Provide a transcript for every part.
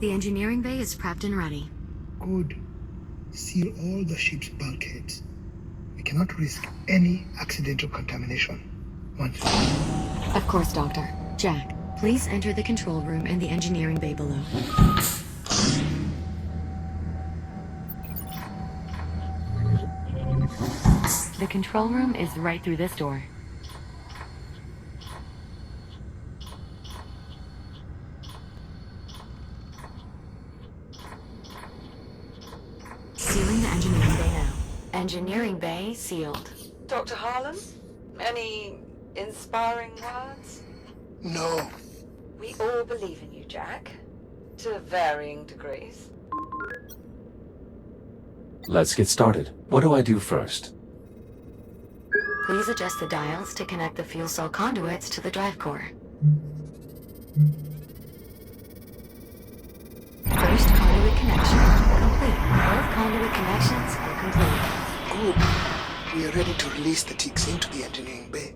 The engineering bay is prepped and ready. Good. Seal all the ship's bulkheads. We cannot risk any accidental contamination. Once. Of course, Doctor. Jack, please enter the control room and the engineering bay below. The control room is right through this door. Sealing the engineering bay now. Engineering bay sealed. Dr. Harlan? Any inspiring words? No. We all believe in you, Jack. To varying degrees. Let's get started. What do I do first? Please adjust the dials to connect the fuel cell conduits to the drive core. First conduit connection complete. Both conduit connections are complete. Good. We are ready to release the ticks into the engineering bay.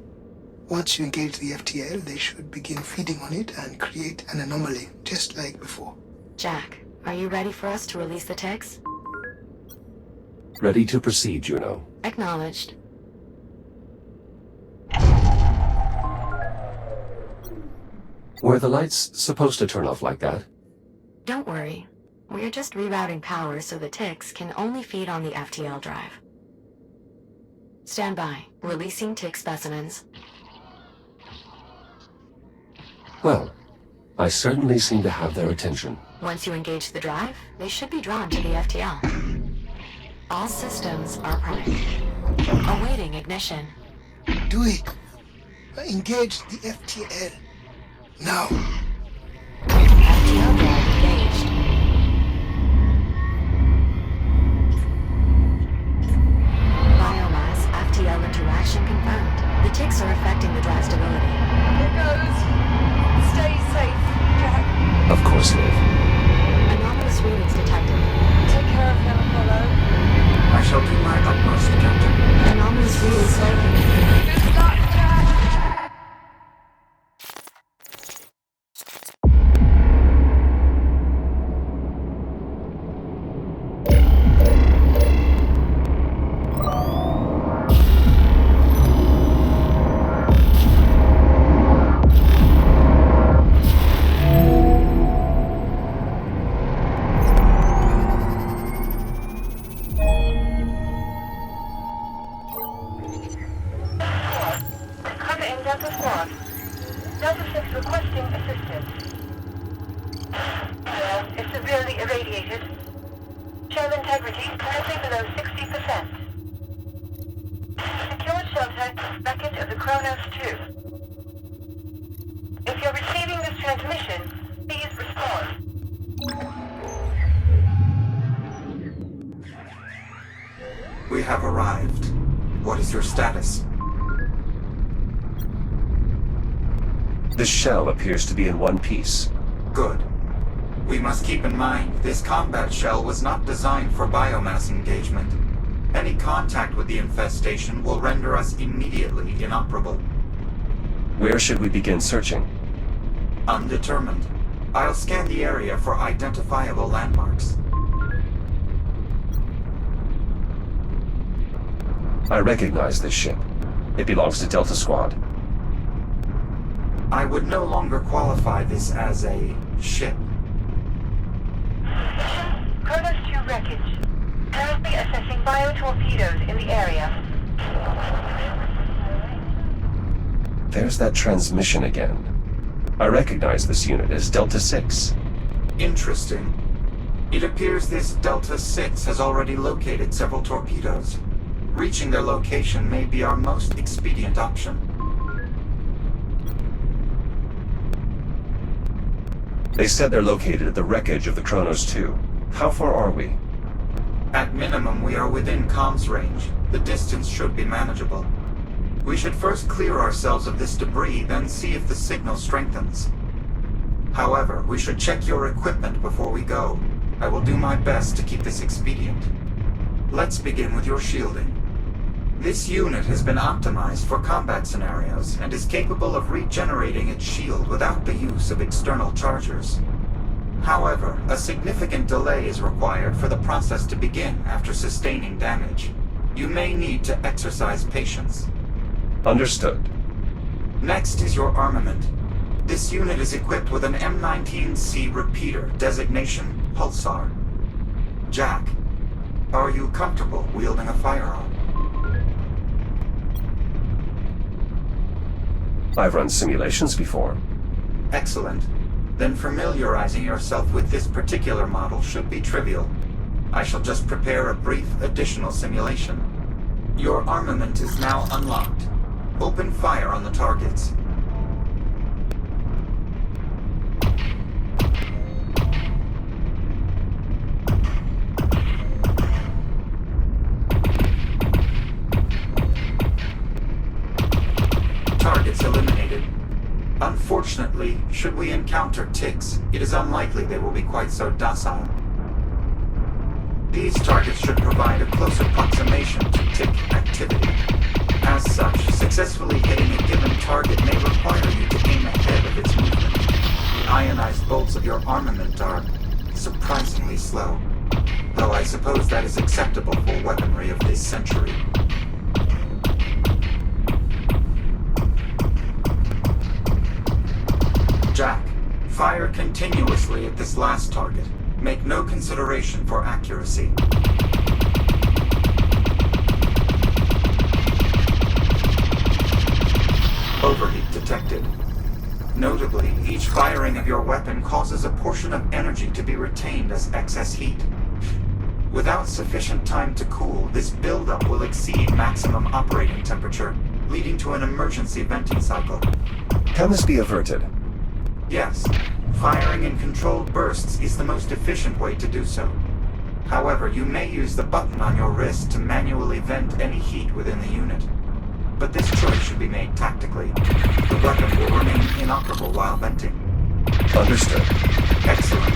Once you engage the FTL, they should begin feeding on it and create an anomaly, just like before. Jack, are you ready for us to release the ticks? Ready to proceed, Juno. Acknowledged. Were the lights supposed to turn off like that? Don't worry. We're just rerouting power so the ticks can only feed on the FTL drive. Stand by. Releasing tick specimens. Well, I certainly seem to have their attention. Once you engage the drive, they should be drawn to the FTL. All systems are primed. Awaiting ignition. Do it. Engage the FTL. Now. FTL drive engaged. Biomass FTL interaction confirmed. The ticks are affecting the drive stability. Here goes. Stay safe, Jack. Of course, Liv. Anomalous readings detected. Take care of him, Apollo. I shall do my utmost, Captain. Anomalous readings likely. Good luck, Jack. We have arrived. What is your status? The shell appears to be in one piece. Good. We must keep in mind, this combat shell was not designed for biomass engagement. Any contact with the infestation will render us immediately inoperable. Where should we begin searching? Undetermined. I'll scan the area for identifiable landmarks. I recognize this ship. It belongs to Delta Squad. I would no longer qualify this as a ship. Kronos 2 wreckage. Currently assessing bio-torpedoes in the area. There's that transmission again. I recognize this unit as Delta 6. Interesting. It appears this Delta 6 has already located several torpedoes. Reaching their location may be our most expedient option. They said they're located at the wreckage of the Kronos 2. How far are we? At minimum, we are within comms range. The distance should be manageable. We should first clear ourselves of this debris, then see if the signal strengthens. However, we should check your equipment before we go. I will do my best to keep this expedient. Let's begin with your shielding. This unit has been optimized for combat scenarios and is capable of regenerating its shield without the use of external chargers. However, a significant delay is required for the process to begin after sustaining damage. You may need to exercise patience. Understood. Next is your armament. This unit is equipped with an M19C repeater, designation Pulsar. Jack, are you comfortable wielding a firearm? I've run simulations before. Excellent. Then familiarizing yourself with this particular model should be trivial. I shall just prepare a brief additional simulation. Your armament is now unlocked. Open fire on the targets. Targets eliminated. Unfortunately, should we encounter ticks, it is unlikely they will be quite so docile. These targets should provide a close approximation to tick activity. As such, successfully hitting a given target may require you to aim ahead of its movement. The ionized bolts of your armament are surprisingly slow, though I suppose that is acceptable for weaponry of this century. Jack, fire continuously at this last target. Make no consideration for accuracy. Overheat detected. Notably, each firing of your weapon causes a portion of energy to be retained as excess heat. Without sufficient time to cool, this buildup will exceed maximum operating temperature, leading to an emergency venting cycle. Can this be averted? Yes, firing in controlled bursts is the most efficient way to do so. However, you may use the button on your wrist to manually vent any heat within the unit. But this choice should be made tactically. The weapon will remain inoperable while venting. Understood. Excellent.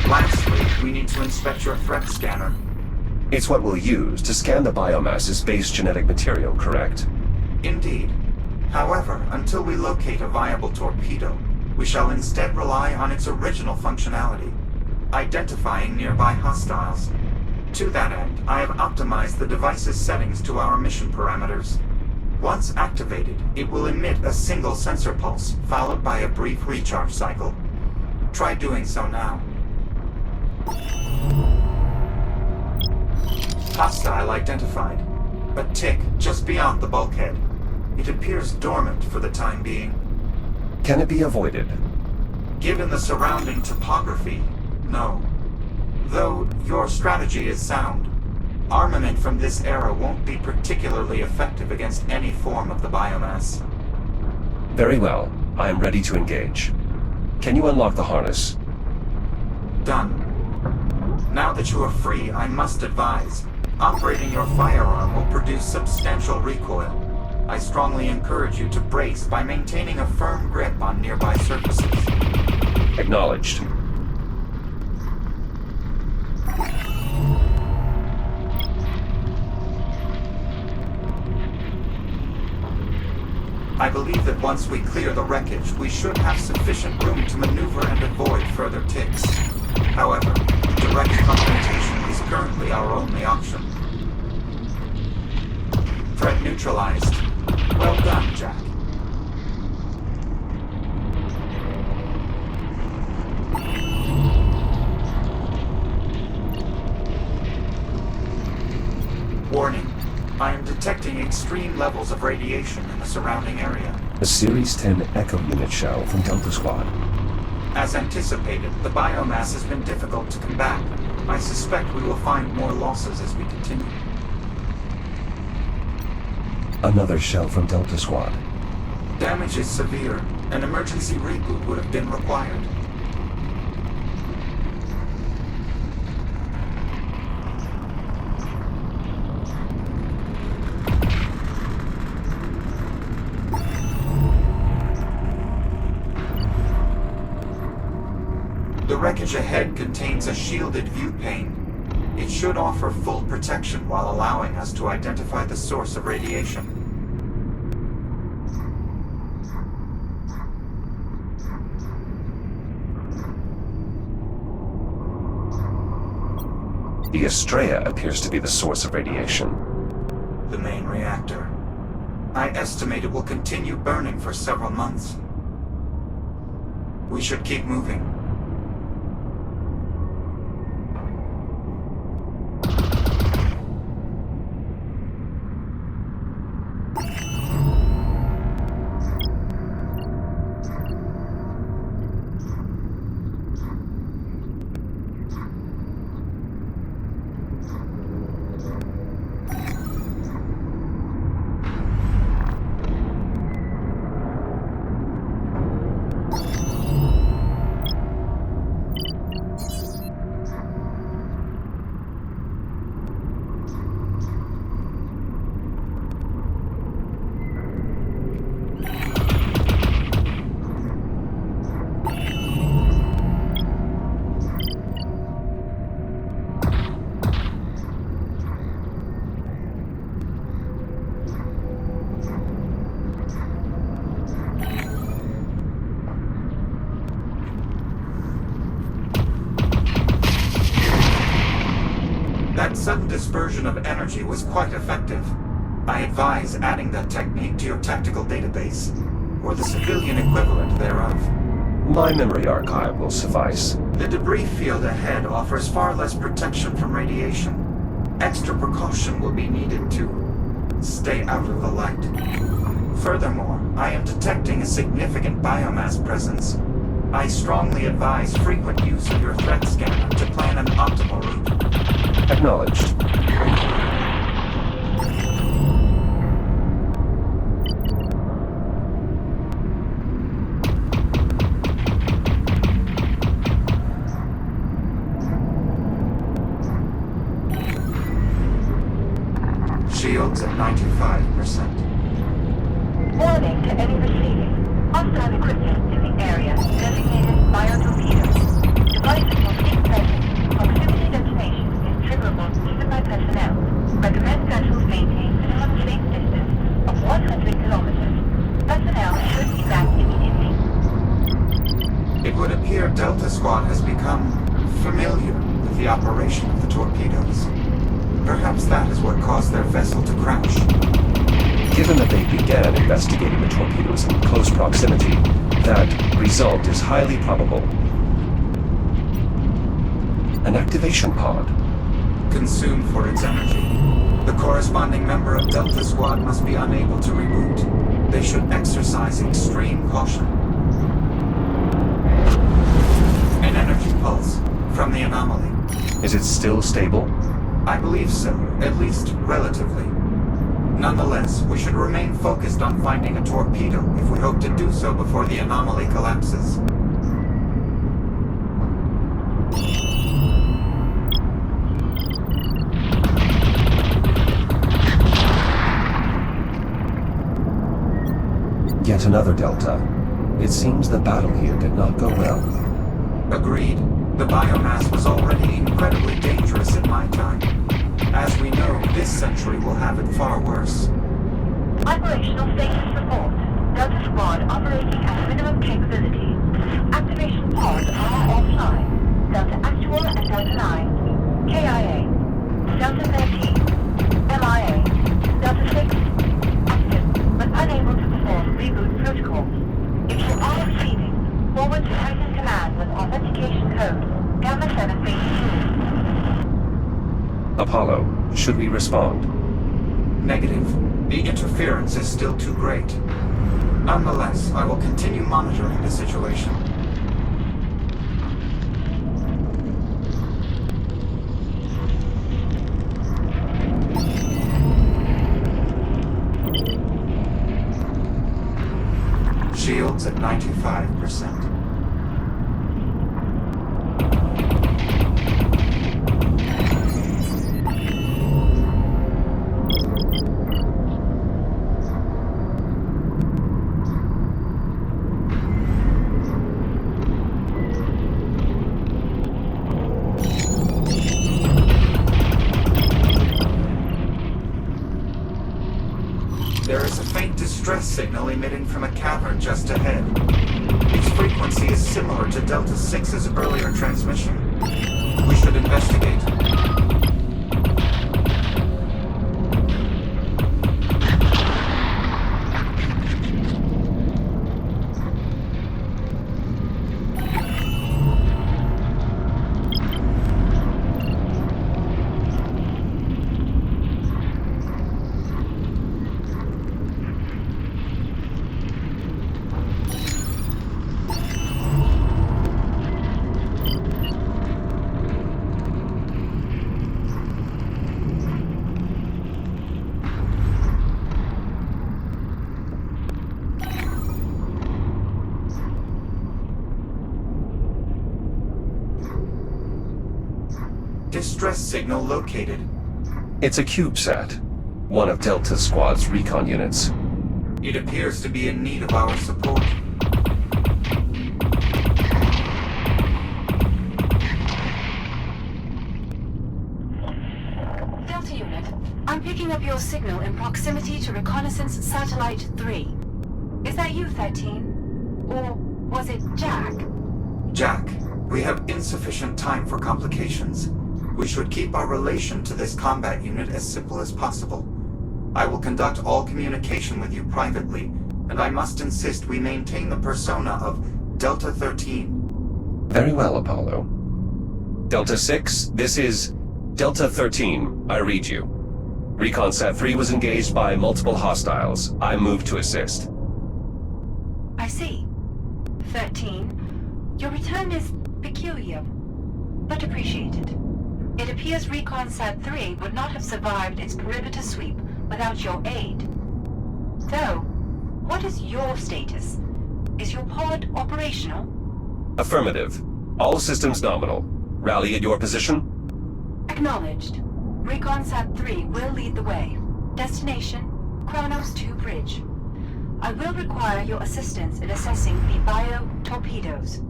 Lastly, we need to inspect your threat scanner. It's what we'll use to scan the biomass's base genetic material, correct? Indeed. However, until we locate a viable torpedo, we shall instead rely on its original functionality, identifying nearby hostiles. To that end, I have optimized the device's settings to our mission parameters. Once activated, it will emit a single sensor pulse, followed by a brief recharge cycle. Try doing so now. Hostile identified. A tick just beyond the bulkhead. It appears dormant for the time being. Can it be avoided? Given the surrounding topography, no. Though your strategy is sound, armament from this era won't be particularly effective against any form of the biomass. Very well. I am ready to engage. Can you unlock the harness? Done. Now that you are free, I must advise, operating your firearm will produce substantial recoil. I strongly encourage you to brace by maintaining a firm grip on nearby surfaces. Acknowledged. I believe that once we clear the wreckage, we should have sufficient room to maneuver and avoid further ticks. However, direct confrontation is currently our only option. Threat neutralized. Well done, Jack. Warning. I am detecting extreme levels of radiation in the surrounding area. A Series 10 Echo unit shell from Delta Squad. As anticipated, the biomass has been difficult to combat. I suspect we will find more losses as we continue. Another shell from Delta Squad. Damage is severe. An emergency reboot would have been required. The wreckage ahead contains a shielded view pane. It should offer full protection while allowing us to identify the source of radiation. The Astraea appears to be the source of radiation. The main reactor. I estimate it will continue burning for several months. We should keep moving. That sudden dispersion of energy was quite effective. I advise adding that technique to your tactical database, or the civilian equivalent thereof. My memory archive will suffice. The debris field ahead offers far less protection from radiation. Extra precaution will be needed to stay out of the light. Furthermore, I am detecting a significant biomass presence. I strongly advise frequent use of your threat scanner to plan an optimal route. Acknowledged. Shields at 95%. Warning to any receiving. Hostile equipment in the area designated biotorpedo. Devices will cease presence. Proximity detonation is triggerable even by personnel. Recommend vessels maintain minimum safe distance of 100 kilometers. Personnel should evac immediately. It would appear Delta Squad has become familiar with the operation of the torpedoes. Perhaps that is what caused their vessel to crash. Given that they began investigating the torpedoes in close proximity, that result is highly probable. An activation pod. Consumed for its energy. The corresponding member of Delta Squad must be unable to reboot. They should exercise extreme caution. An energy pulse from the anomaly. Is it still stable? I believe so, at least relatively. Nonetheless, we should remain focused on finding a torpedo if we hope to do so before the anomaly collapses. Yet another Delta. It seems the battle here did not go well. Agreed. The biomass was already incredibly dangerous in my time. As we know, this century will have it far worse. Operational status report. Delta Squad operating at minimum capability. Activation pods are offline. Delta Actual and Delta 9. KIA. Delta 13. MIA. Delta 6. Active, but unable to perform reboot protocols. If you are receiving, forward to Titan Command with authentication code Gamma 732. Apollo, should we respond? Negative. The interference is still too great. Nonetheless, I will continue monitoring the situation. Shields at 95%. There is a faint distress signal emitting from a cavern just ahead. Its frequency is similar to Delta 6's earlier transmission. We should investigate. Distress signal located. It's a CubeSat, one of Delta Squad's recon units. It appears to be in need of our support. Delta unit, I'm picking up your signal in proximity to Reconnaissance Satellite 3. Is that you, 13? Or was it Jack? Jack, we have insufficient time for complications. We should keep our relation to this combat unit as simple as possible. I will conduct all communication with you privately, and I must insist we maintain the persona of Delta 13. Very well, Apollo. Delta 6, this is Delta 13. I read you. ReconSat 3 was engaged by multiple hostiles. I moved to assist. I see. 13. Your return is peculiar, but appreciated. It appears ReconSat 3 would not have survived its perimeter sweep without your aid. Though, what is your status? Is your pod operational? Affirmative. All systems nominal. Rally at your position? Acknowledged. ReconSat 3 will lead the way. Destination, Kronos 2 Bridge. I will require your assistance in assessing the bio-torpedoes.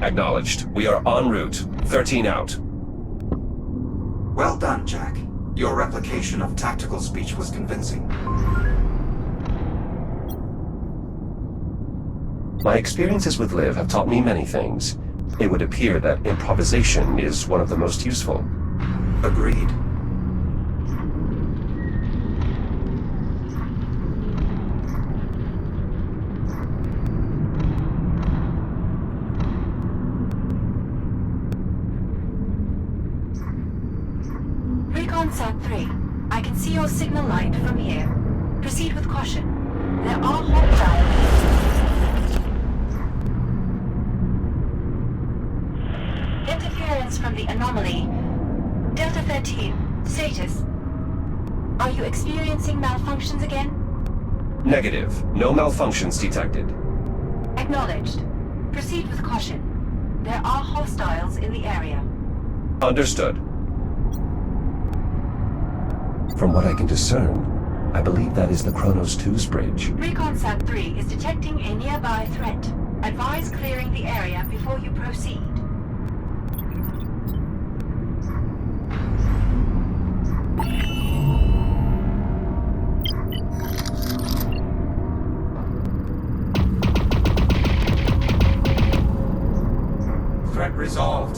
Acknowledged. We are en route. 13 out. Well done, Jack. Your replication of tactical speech was convincing. My experiences with Liv have taught me many things. It would appear that improvisation is one of the most useful. Agreed. ReconSat 3, I can see your signal light from here. Proceed with caution. There are hostiles. Interference from the anomaly. Delta 13, status. Are you experiencing malfunctions again? Negative. No malfunctions detected. Acknowledged. Proceed with caution. There are hostiles in the area. Understood. From what I can discern, I believe that is the Kronos 2's bridge. ReconSat 3 is detecting a nearby threat. Advise clearing the area before you proceed. Threat resolved.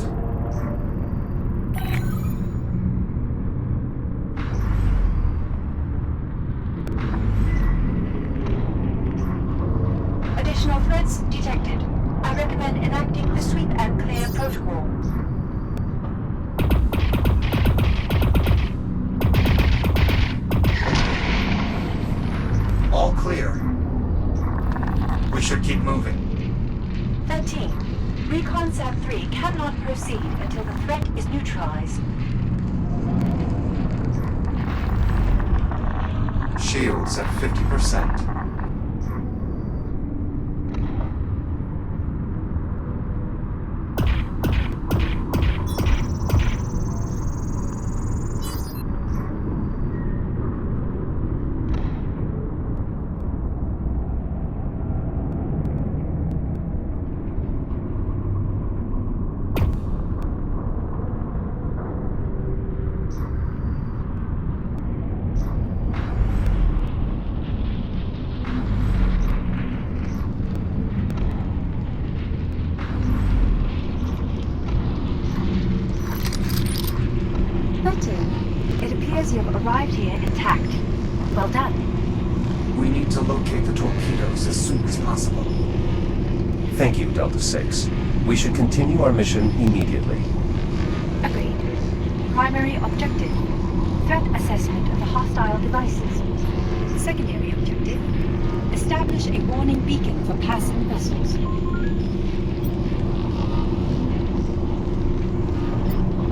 Additional threats detected. I recommend enacting the sweep and clear protocol. All clear. We should keep moving. 13. ReconSat 3 cannot proceed until the threat is neutralized. Shields at 50%. It appears you have arrived here intact. Well done. We need to locate the torpedoes as soon as possible. Thank you, Delta 6. We should continue our mission immediately. Agreed. Primary objective: threat assessment of the hostile devices. Secondary objective: establish a warning beacon for passing vessels.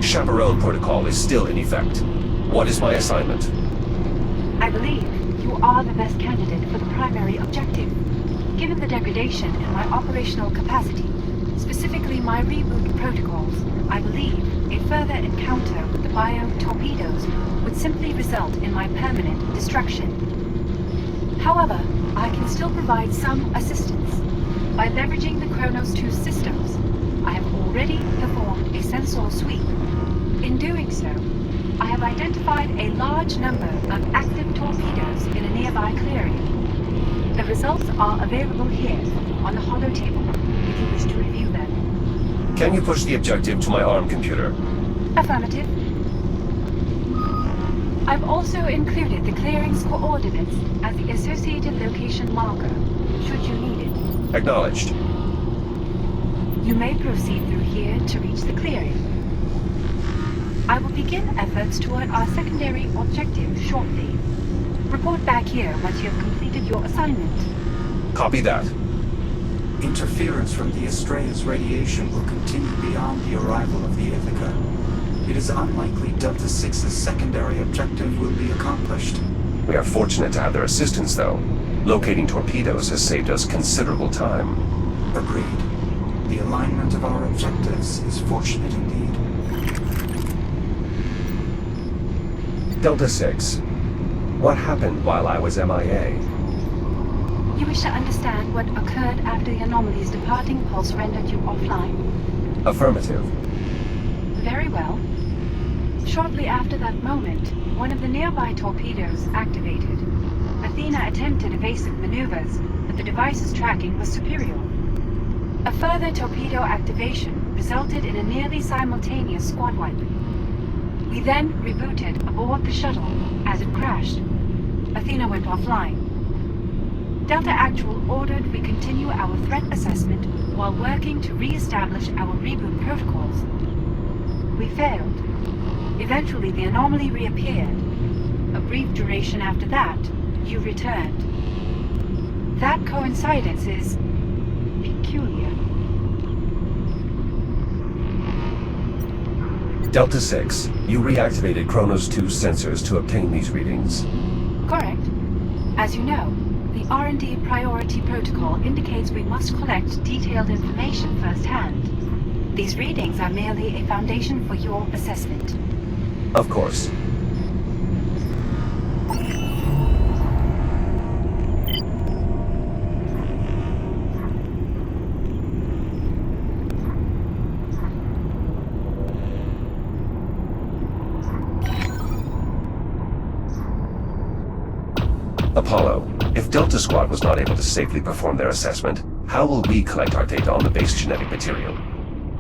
Chaperone protocol is still in effect. What is my assignment? I believe you are the best candidate for the primary objective. Given the degradation in my operational capacity, specifically my reboot protocols, I believe a further encounter with the bio-torpedoes would simply result in my permanent destruction. However, I can still provide some assistance. By leveraging the Kronos 2 systems, I have already performed a sensor sweep. In doing so, I have identified a large number of active torpedoes in a nearby clearing. The results are available here on the Holotable if you wish to review them. Can you push the objective to my ARM computer? Affirmative. I've also included the clearing's coordinates as the associated location marker, should you need it. Acknowledged. You may proceed through here to reach the clearing. I will begin efforts toward our secondary objective shortly. Report back here once you have completed your assignment. Copy that. Interference from the Astraea's radiation will continue beyond the arrival of the Ithaca. It is unlikely Delta 6's secondary objective will be accomplished. We are fortunate to have their assistance, though. Locating torpedoes has saved us considerable time. Agreed. The alignment of our objectives is fortunate indeed. Delta 6. What happened while I was MIA? You wish to understand what occurred after the anomaly's departing pulse rendered you offline? Affirmative. Very well. Shortly after that moment, one of the nearby torpedoes activated. Athena attempted evasive maneuvers, but the device's tracking was superior. A further torpedo activation resulted in a nearly simultaneous squad wipe. We then rebooted aboard the shuttle as it crashed. Athena went offline. Delta Actual ordered we continue our threat assessment while working to re-establish our reboot protocols. We failed. Eventually, the anomaly reappeared. A brief duration after that, you returned. That coincidence is peculiar. Delta 6, you reactivated Kronos 2 sensors to obtain these readings. Correct. As you know, the R&D priority protocol indicates we must collect detailed information firsthand. These readings are merely a foundation for your assessment. Of course. Apollo, if Delta Squad was not able to safely perform their assessment, how will we collect our data on the base genetic material?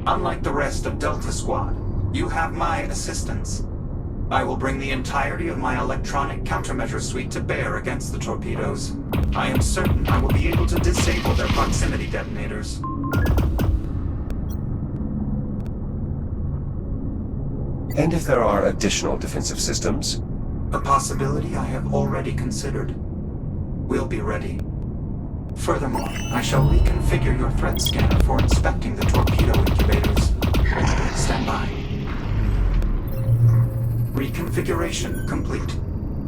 Unlike the rest of Delta Squad, you have my assistance. I will bring the entirety of my electronic countermeasure suite to bear against the torpedoes. I am certain I will be able to disable their proximity detonators. And if there are additional defensive systems? A possibility I have already considered. We'll be ready. Furthermore, I shall reconfigure your threat scanner for inspecting the torpedo incubators. Stand by. Reconfiguration complete.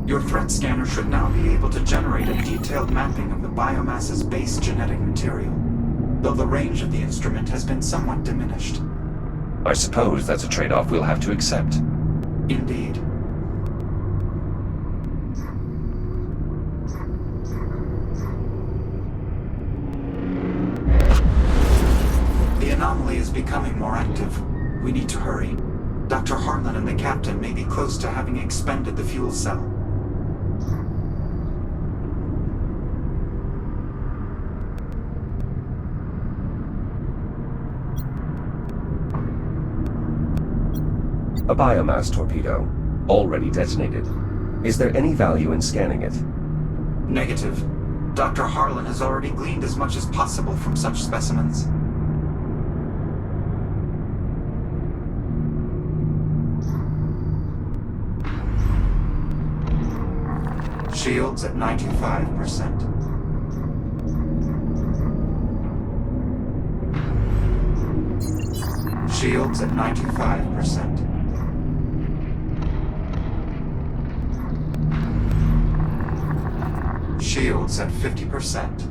Your threat scanner should now be able to generate a detailed mapping of the biomass's base genetic material, though the range of the instrument has been somewhat diminished. I suppose that's a trade-off we'll have to accept. Indeed. The anomaly is becoming more active. We need to hurry. Dr. Harlan and the captain may be close to having expended the fuel cell. A biomass torpedo, already detonated. Is there any value in scanning it? Negative. Dr. Harlan has already gleaned as much as possible from such specimens. Shields at 95%. Shields at 95%. Shields at 50%.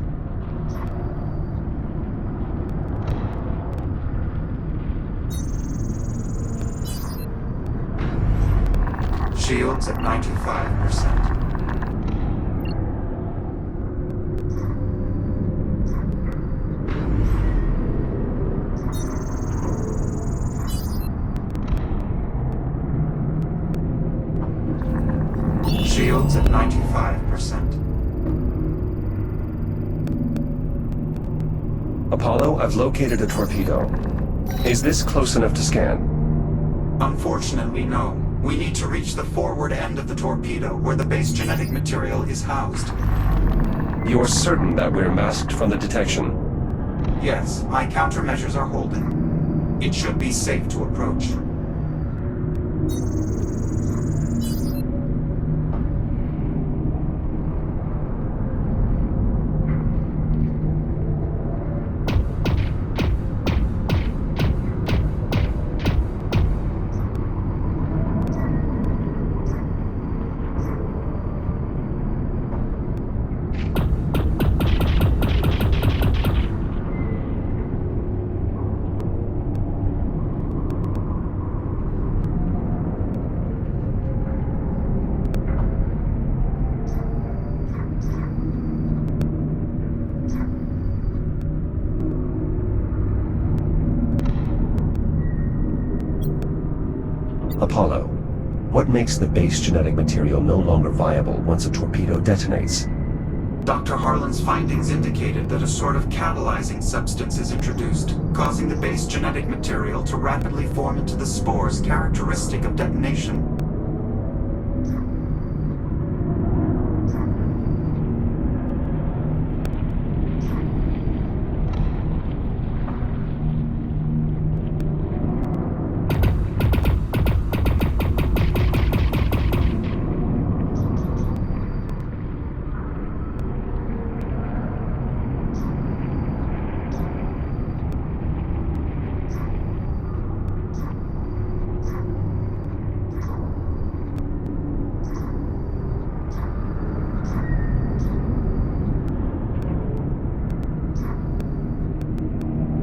Shields at 95%. Shields at 95%. Apollo, I've located a torpedo. Is this close enough to scan? Unfortunately, no. We need to reach the forward end of the torpedo, where the base genetic material is housed. You're certain that we're masked from the detection? Yes, my countermeasures are holding. It should be safe to approach. Apollo, what makes the base genetic material no longer viable once a torpedo detonates? Dr. Harlan's findings indicated that a sort of catalyzing substance is introduced, causing the base genetic material to rapidly form into the spores characteristic of detonation.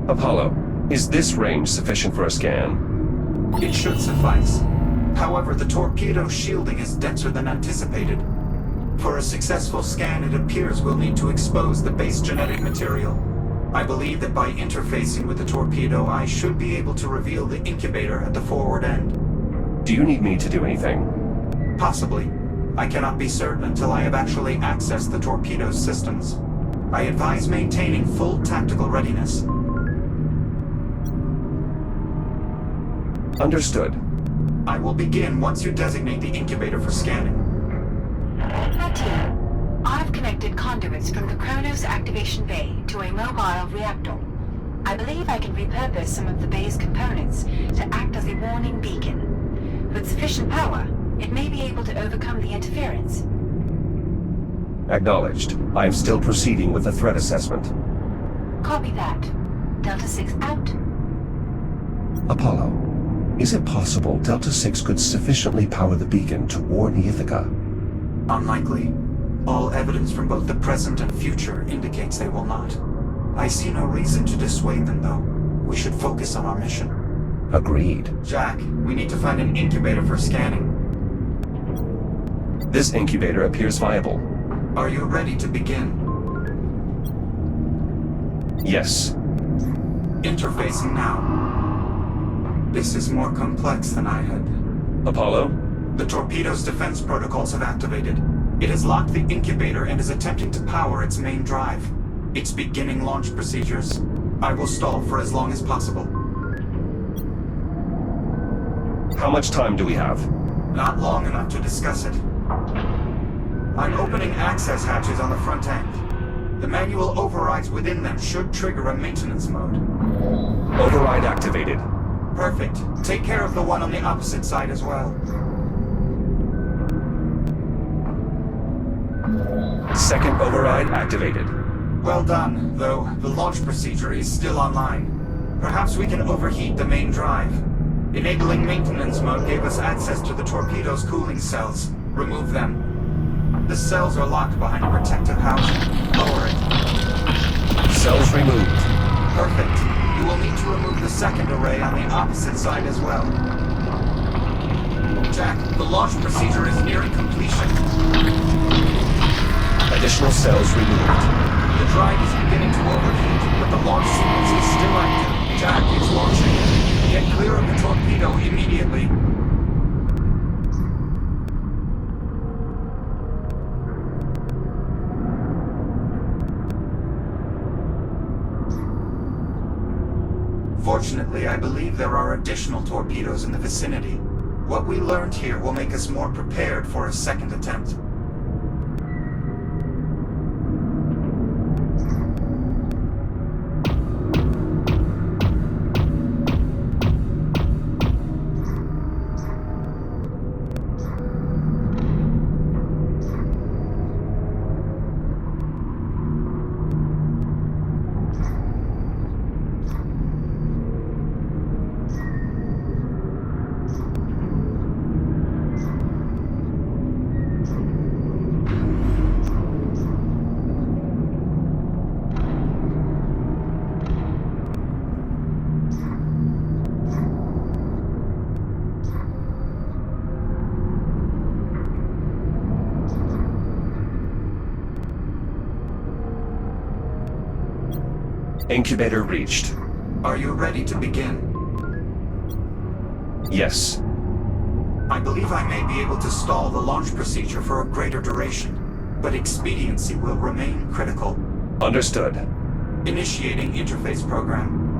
Apollo, is this range sufficient for a scan? It should suffice. However, the torpedo's shielding is denser than anticipated. For a successful scan, it appears we'll need to expose the base genetic material. I believe that by interfacing with the torpedo, I should be able to reveal the incubator at the forward end. Do you need me to do anything? Possibly. I cannot be certain until I have actually accessed the torpedo's systems. I advise maintaining full tactical readiness. Understood. I will begin once you designate the incubator for scanning. Mattia, I've connected conduits from the Kronos activation bay to a mobile reactor. I believe I can repurpose some of the bay's components to act as a warning beacon. With sufficient power, it may be able to overcome the interference. Acknowledged. I am still proceeding with the threat assessment. Copy that. Delta 6 out. Apollo, is it possible Delta 6 could sufficiently power the beacon to warn the Ithaca? Unlikely. All evidence from both the present and future indicates they will not. I see no reason to dissuade them, though. We should focus on our mission. Agreed. Jack, we need to find an incubator for scanning. This incubator appears viable. Are you ready to begin? Yes. Interfacing now. This is more complex than I had. Apollo? The torpedo's defense protocols have activated. It has locked the incubator and is attempting to power its main drive. It's beginning launch procedures. I will stall for as long as possible. How much time do we have? Not long enough to discuss it. I'm opening access hatches on the front end. The manual overrides within them should trigger a maintenance mode. Override activated. Perfect. Take care of the one on the opposite side as well. Second override activated. Well done, though the launch procedure is still online. Perhaps we can overheat the main drive. Enabling maintenance mode gave us access to the torpedo's cooling cells. Remove them. The cells are locked behind a protective housing. Lower it. Cells removed. Perfect. You will need to remove the second array on the opposite side as well. Jack, the launch procedure is nearing completion. Additional cells removed. The drive is beginning to overheat, but the launch sequence is still active. Jack, it's launching. Get clear of the torpedo immediately. Fortunately, I believe there are additional torpedoes in the vicinity. What we learned here will make us more prepared for a second attempt. Incubator reached. Are you ready to begin? Yes. I believe I may be able to stall the launch procedure for a greater duration, but expediency will remain critical. Understood. Initiating interface program.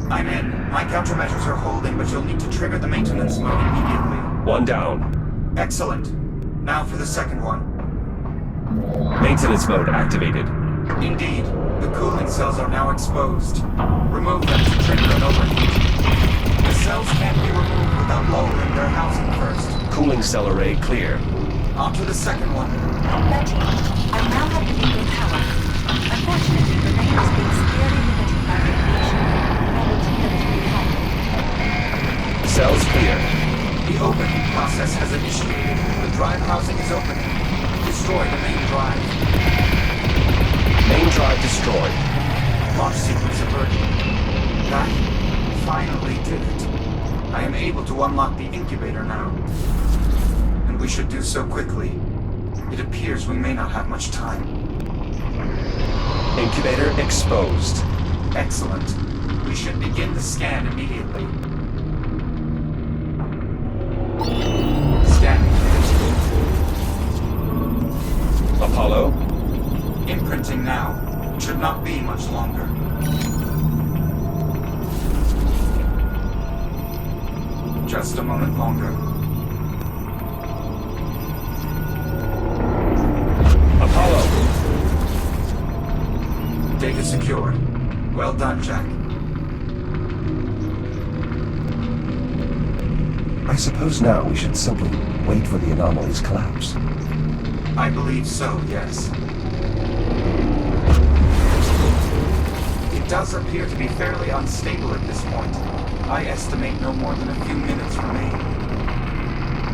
I'm in. My countermeasures are holding, but you'll need to trigger the maintenance mode immediately. One down. Excellent. Now for the second one. Maintenance mode activated. Indeed. The cooling cells are now exposed. Remove them to trigger an overheat. The cells can't be removed without lowering their housing first. Cooling cell array clear. On to the second one. 13. I now have the legal power. Unfortunately, the range is being severely limited by radiation. Volatility recovered. Cells clear. The opening process has initiated. The drive housing is opening. Destroy the main drive. Main drive destroyed. Launch sequence averted. That finally did it. I am able to unlock the incubator now. And we should do so quickly. It appears we may not have much time. Incubator exposed. Excellent. We should begin the scan immediately. Scanning. Apollo. Imprinting now. Should not be much longer. Just a moment longer. Apollo. Data secured. Well done, Jack. I suppose now we should simply wait for the anomaly's collapse. I believe so, yes. It does appear to be fairly unstable at this point. I estimate no more than a few minutes remain.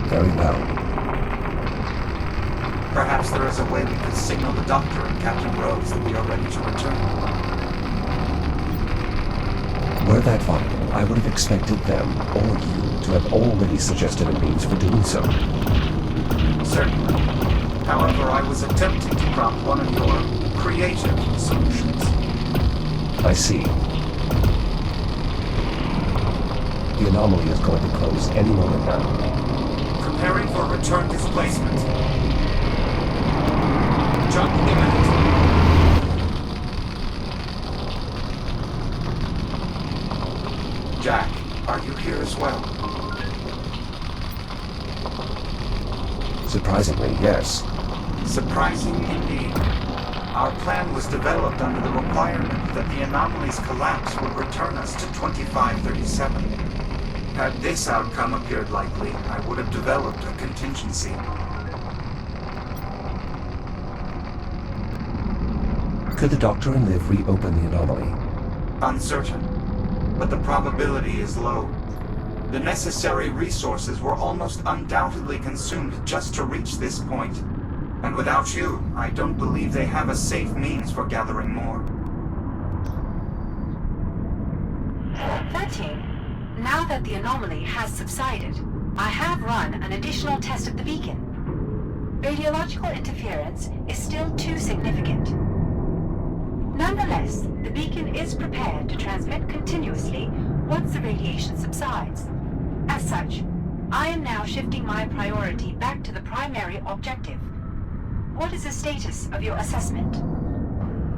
Very well. Perhaps there is a way we could signal the Doctor and Captain Rose that we are ready to return. Were that vital, I would have expected them, or you, to have already suggested a means for doing so. Certainly. However, I was attempting to prompt one of your creative solutions. I see. The anomaly is going to close any moment now. Preparing for return displacement. Jump imminent. Jack, are you here as well? Surprisingly, yes. Surprising indeed. Our plan was developed under the requirement that the anomaly's collapse would return us to 2537. Had this outcome appeared likely, I would have developed a contingency. Could the Doctor and Liv reopen the anomaly? Uncertain, but the probability is low. The necessary resources were almost undoubtedly consumed just to reach this point. And without you, I don't believe they have a safe means for gathering more. 13. Now that the anomaly has subsided, I have run an additional test of the beacon. Radiological interference is still too significant. Nonetheless, the beacon is prepared to transmit continuously once the radiation subsides. As such, I am now shifting my priority back to the primary objective. What is the status of your assessment?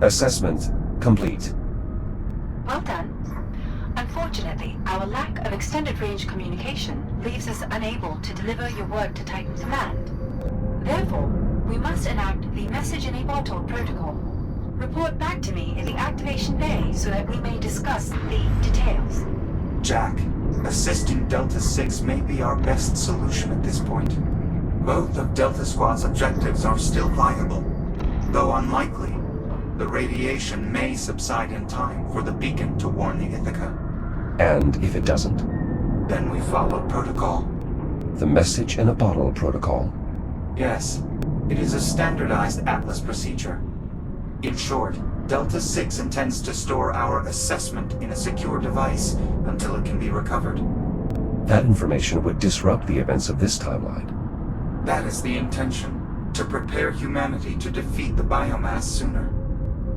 Assessment complete. Well done. Unfortunately, our lack of extended-range communication leaves us unable to deliver your work to Titan Command. Therefore, we must enact the message-in-a-bottle protocol. Report back to me in the activation bay so that we may discuss the details. Jack, assisting Delta 6 may be our best solution at this point. Both of Delta Squad's objectives are still viable, though unlikely. The radiation may subside in time for the beacon to warn the Ithaca. And if it doesn't? Then we follow protocol. The message-in-a-bottle protocol. Yes, it is a standardized Atlas procedure. In short, Delta 6 intends to store our assessment in a secure device until it can be recovered. That information would disrupt the events of this timeline. That is the intention, to prepare humanity to defeat the biomass sooner.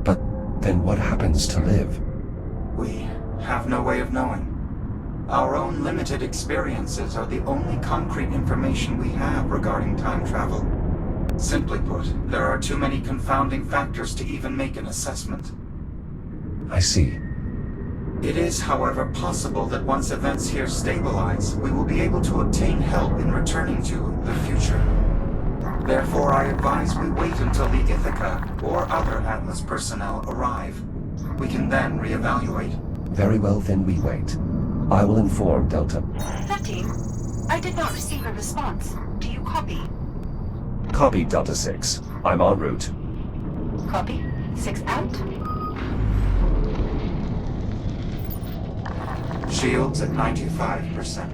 But then what happens to Liv? We have no way of knowing. Our own limited experiences are the only concrete information we have regarding time travel. Simply put, there are too many confounding factors to even make an assessment. I see. It is, however, possible that once events here stabilize, we will be able to obtain help in returning to the future. Therefore, I advise we wait until the Ithaca or other Atlas personnel arrive. We can then reevaluate. Very well, then we wait. I will inform Delta. 13. I did not receive a response. Do you copy? Copy, Delta 6. I'm en route. Copy. 6 out. Shields at 95%.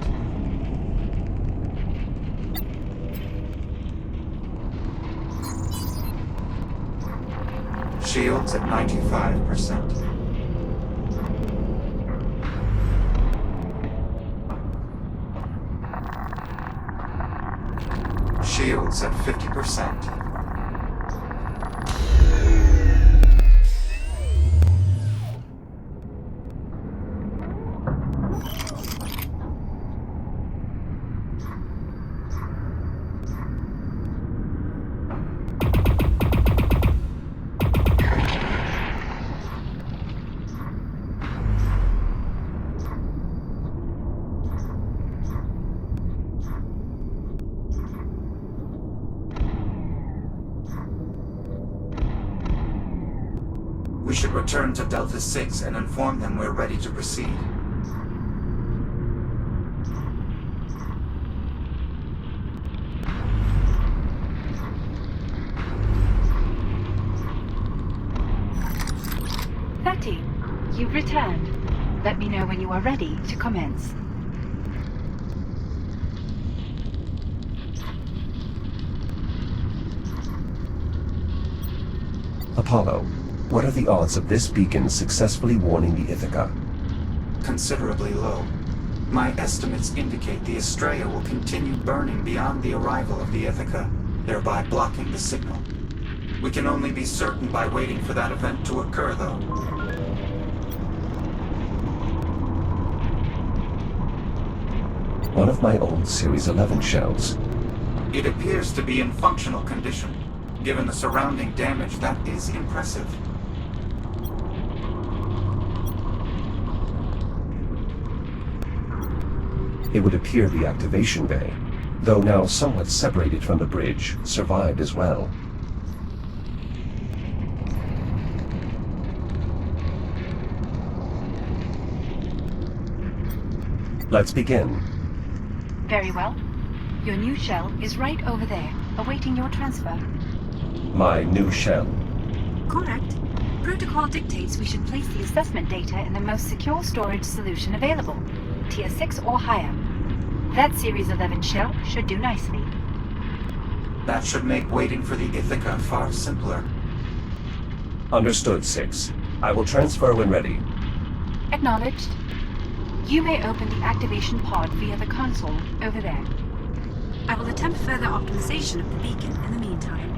Shields at 95%. Shields at 50%. We should return to Delta 6 and inform them we're ready to proceed. You've returned. Let me know when you are ready to commence. Apollo, what are the odds of this beacon successfully warning the Ithaca? Considerably low. My estimates indicate the Astraea will continue burning beyond the arrival of the Ithaca, thereby blocking the signal. We can only be certain by waiting for that event to occur, though. One of my old Series 11 shells. It appears to be in functional condition. Given the surrounding damage, that is impressive. It would appear the activation bay, though now somewhat separated from the bridge, survived as well. Let's begin. Very well. Your new shell is right over there, awaiting your transfer. My new shell. Correct. Protocol dictates we should place the assessment data in the most secure storage solution available, Tier 6 or higher. That Series 11 shell should do nicely. That should make waiting for the Ithaca far simpler. Understood, 6. I will transfer when ready. Acknowledged. You may open the activation pod via the console over there. I will attempt further optimization of the beacon in the meantime.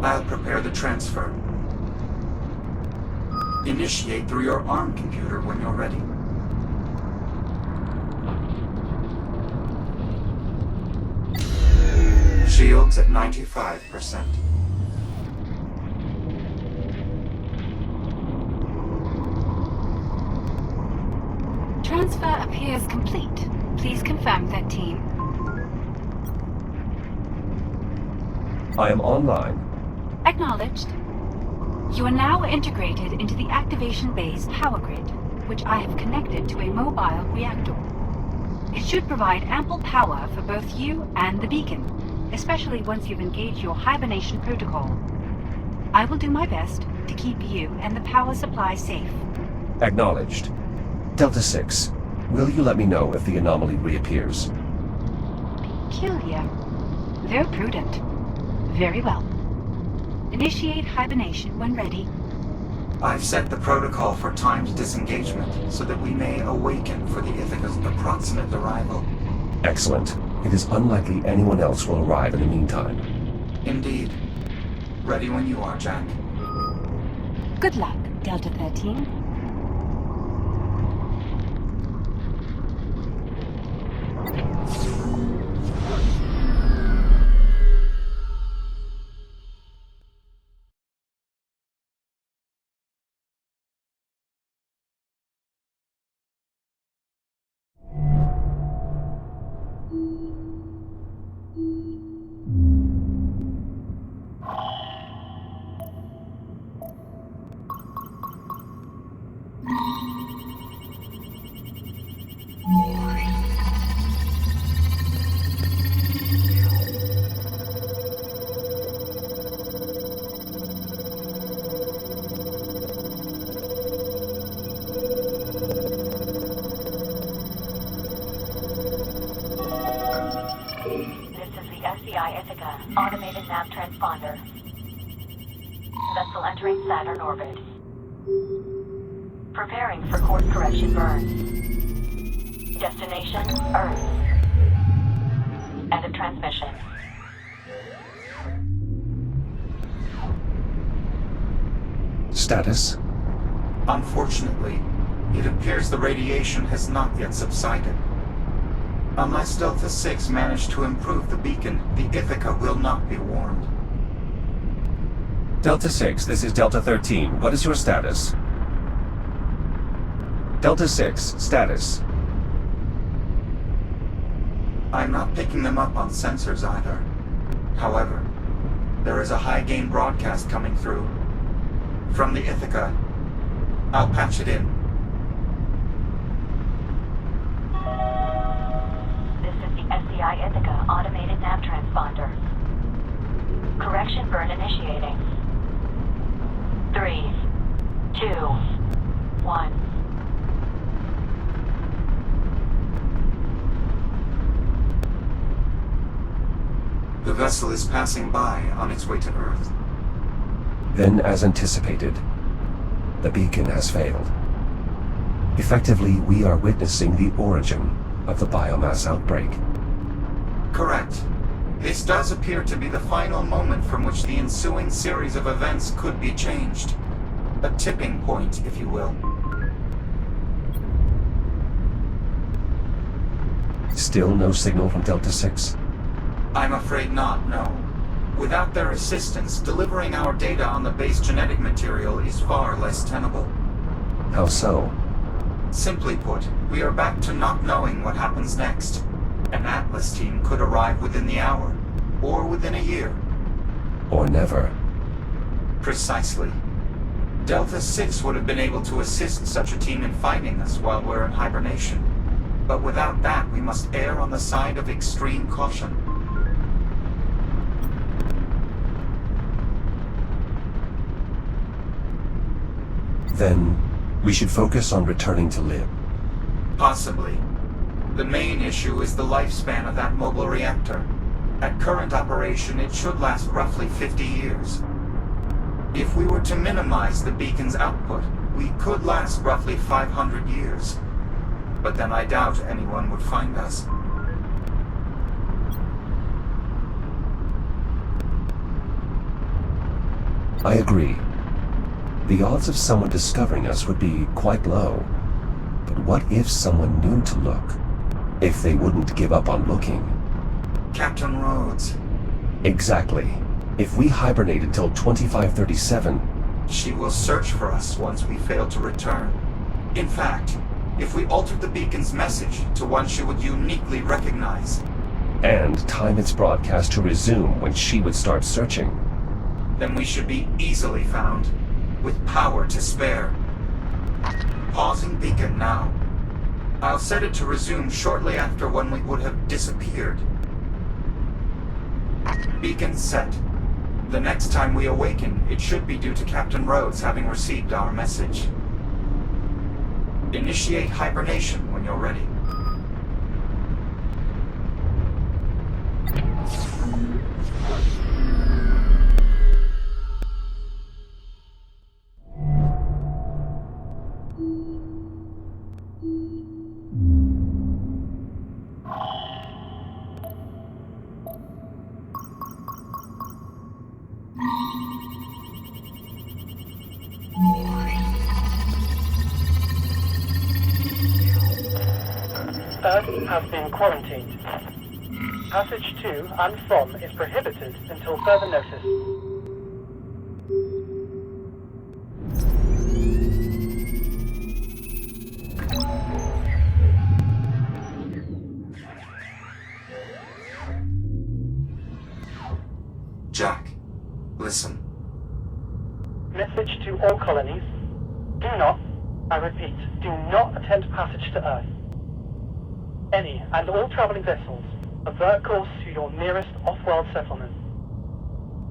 I'll prepare the transfer. Initiate through your ARM computer when you're ready. Shields at 95%. Transfer appears complete. Please confirm that, team. I am online. Acknowledged. You are now integrated into the activation bay's power grid, which I have connected to a mobile reactor. It should provide ample power for both you and the beacon, especially once you've engaged your hibernation protocol. I will do my best to keep you and the power supply safe. Acknowledged. Delta 6, will you let me know if the anomaly reappears? Peculiar. Though prudent. Very well. Initiate hibernation when ready. I've set the protocol for timed disengagement so that we may awaken for the Ithaca's approximate arrival. Excellent. It is unlikely anyone else will arrive in the meantime. Indeed. Ready when you are, Jack. Good luck, Delta 13. Automated nav transponder. Vessel entering Saturn orbit. Preparing for course correction burn. Destination, Earth. End of transmission. Status? Unfortunately, it appears the radiation has not yet subsided. Unless Delta 6 managed to improve the beacon, the Ithaca will not be warned. Delta 6, this is Delta 13. What is your status? Delta 6, status. I'm not picking them up on sensors either. However, there is a high-gain broadcast coming through. From the Ithaca. I'll patch it in. SCI Ithaca automated nav transponder. Correction burn initiating. 3, 2, 1. The vessel is passing by on its way to Earth. Then, as anticipated, the beacon has failed. Effectively, we are witnessing the origin of the biomass outbreak. Correct. This does appear to be the final moment from which the ensuing series of events could be changed. A tipping point, if you will. Still no signal from Delta 6? I'm afraid not, no. Without their assistance, delivering our data on the base genetic material is far less tenable. How so? Simply put, we are back to not knowing what happens next. An Atlas team could arrive within the hour, or within a year. Or never. Precisely. Delta 6 would have been able to assist such a team in finding us while we're in hibernation. But without that, we must err on the side of extreme caution. Then, we should focus on returning to Lib. Possibly. The main issue is the lifespan of that mobile reactor. At current operation, it should last roughly 50 years. If we were to minimize the beacon's output, we could last roughly 500 years. But then I doubt anyone would find us. I agree. The odds of someone discovering us would be quite low. But what if someone knew to look? If they wouldn't give up on looking? Captain Rhodes. Exactly. If we hibernate until 2537... She will search for us once we fail to return. In fact, if we altered the beacon's message to one she would uniquely recognize... and time its broadcast to resume when she would start searching... then we should be easily found, with power to spare. Pausing beacon now. I'll set it to resume shortly after when we would have disappeared. Beacon set. The next time we awaken, it should be due to Captain Rhodes having received our message. Initiate hibernation when you're ready. Earth has been quarantined. Passage to and from is prohibited until further notice. Jack, listen. Message to all colonies. Do not, I repeat, do not attempt passage to Earth. Any and all traveling vessels, avert course to your nearest off-world settlement.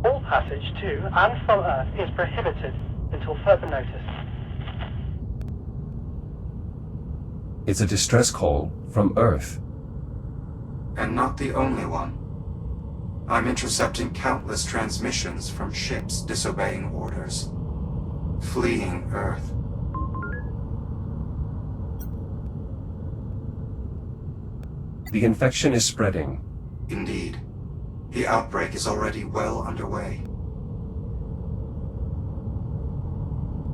All passage to and from Earth is prohibited until further notice. It's a distress call from Earth. And not the only one. I'm intercepting countless transmissions from ships disobeying orders. Fleeing Earth. The infection is spreading. Indeed. The outbreak is already well underway.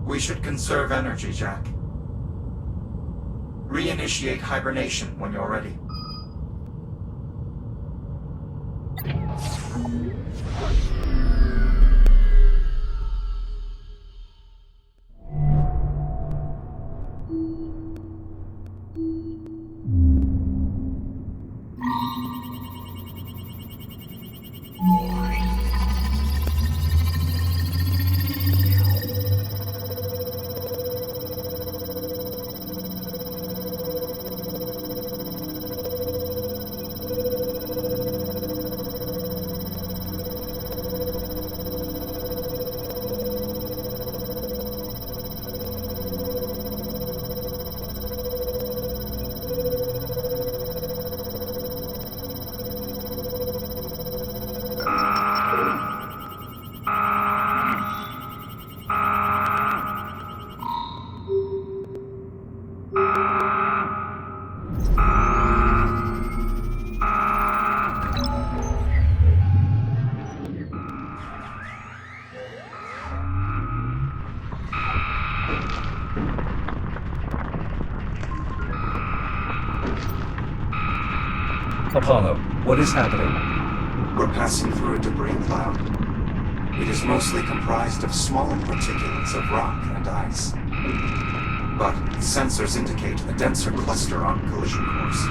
We should conserve energy, Jack. Reinitiate hibernation when you're ready. Apollo, what is happening? We're passing through a debris cloud. It is mostly comprised of small particulates of rock and ice. But sensors indicate a denser cluster on collision course.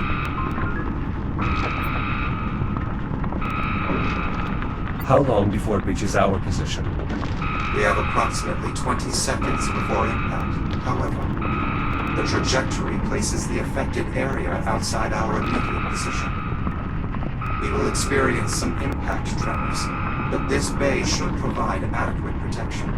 How long before it reaches our position? We have approximately 20 seconds before impact. However, the trajectory places the affected area outside our immediate position. We will experience some impact tremors, but this bay should provide adequate protection.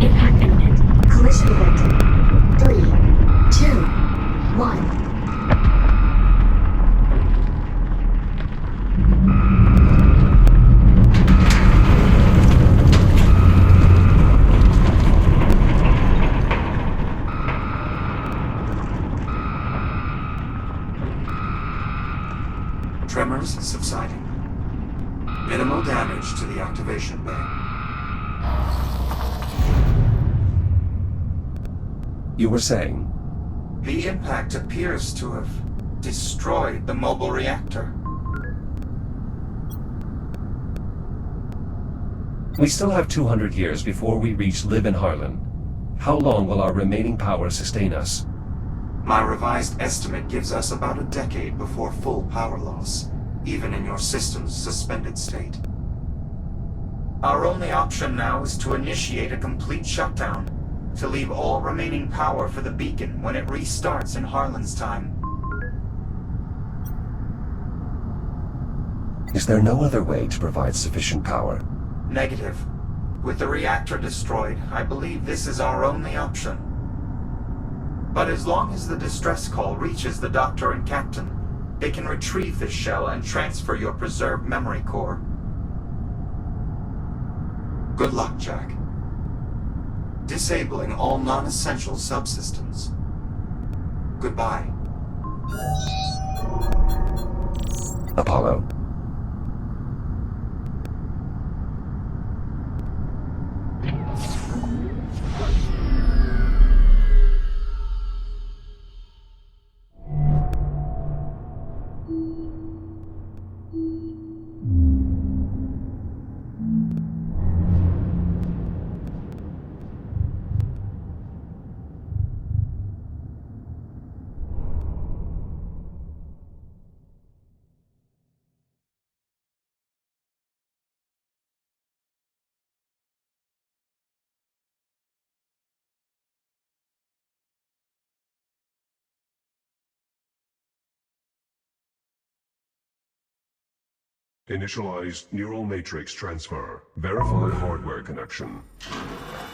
Impact imminent. Collision event. 3, 2, 1. Tremors subsiding. Minimal damage to the activation bay. You were saying? The impact appears to have destroyed the mobile reactor. We still have 200 years before we reach Lib and Harlan. How long will our remaining power sustain us? My revised estimate gives us about a decade before full power loss, even in your system's suspended state. Our only option now is to initiate a complete shutdown, to leave all remaining power for the beacon when it restarts in Harlan's time. Is there no other way to provide sufficient power? Negative. With the reactor destroyed, I believe this is our only option. But as long as the distress call reaches the Doctor and Captain, they can retrieve this shell and transfer your preserved memory core. Good luck, Jack. Disabling all non-essential subsystems. Goodbye. Apollo. Initialize neural matrix transfer. Verify hardware connection.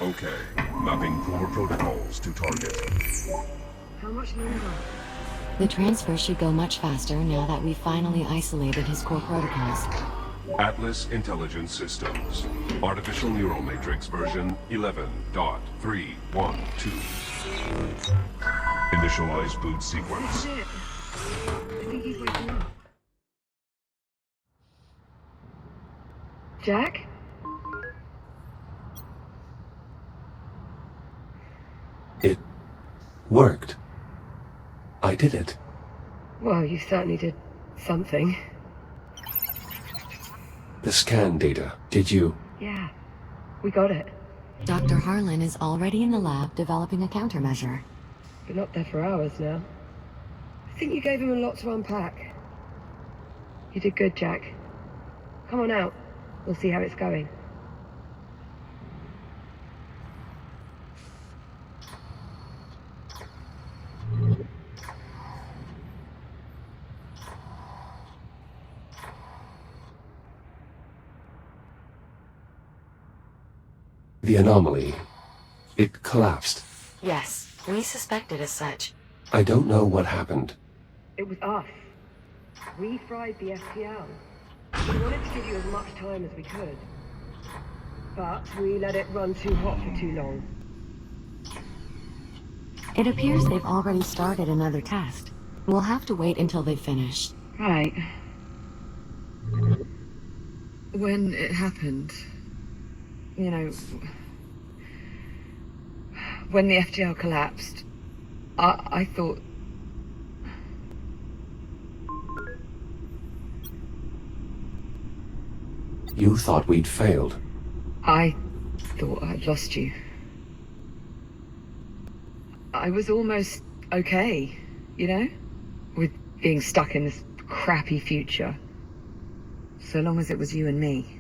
Okay. Mapping core protocols to target. How much longer? The transfer should go much faster now that we've finally isolated his core protocols. Atlas Intelligence Systems. Artificial neural matrix version 11.312. Initialize boot sequence. Shit. I think he's waking up. Jack? It worked. I did it. Well, you certainly did something. The scan data, did you? Yeah, we got it. Dr. Harlan is already in the lab developing a countermeasure. Been up there for hours now. I think you gave him a lot to unpack. You did good, Jack. Come on out. We'll see how it's going. The anomaly. It collapsed. Yes, we suspected as such. I don't know what happened. It was us. We fried the FTL. We wanted to give you as much time as we could. But we let it run too hot for too long. It appears they've already started another test. We'll have to wait until they've finished. Right. When it happened, you know, when the FTL collapsed, I thought... You thought we'd failed. I thought I'd lost you. I was almost okay, you know? With being stuck in this crappy future. So long as it was you and me.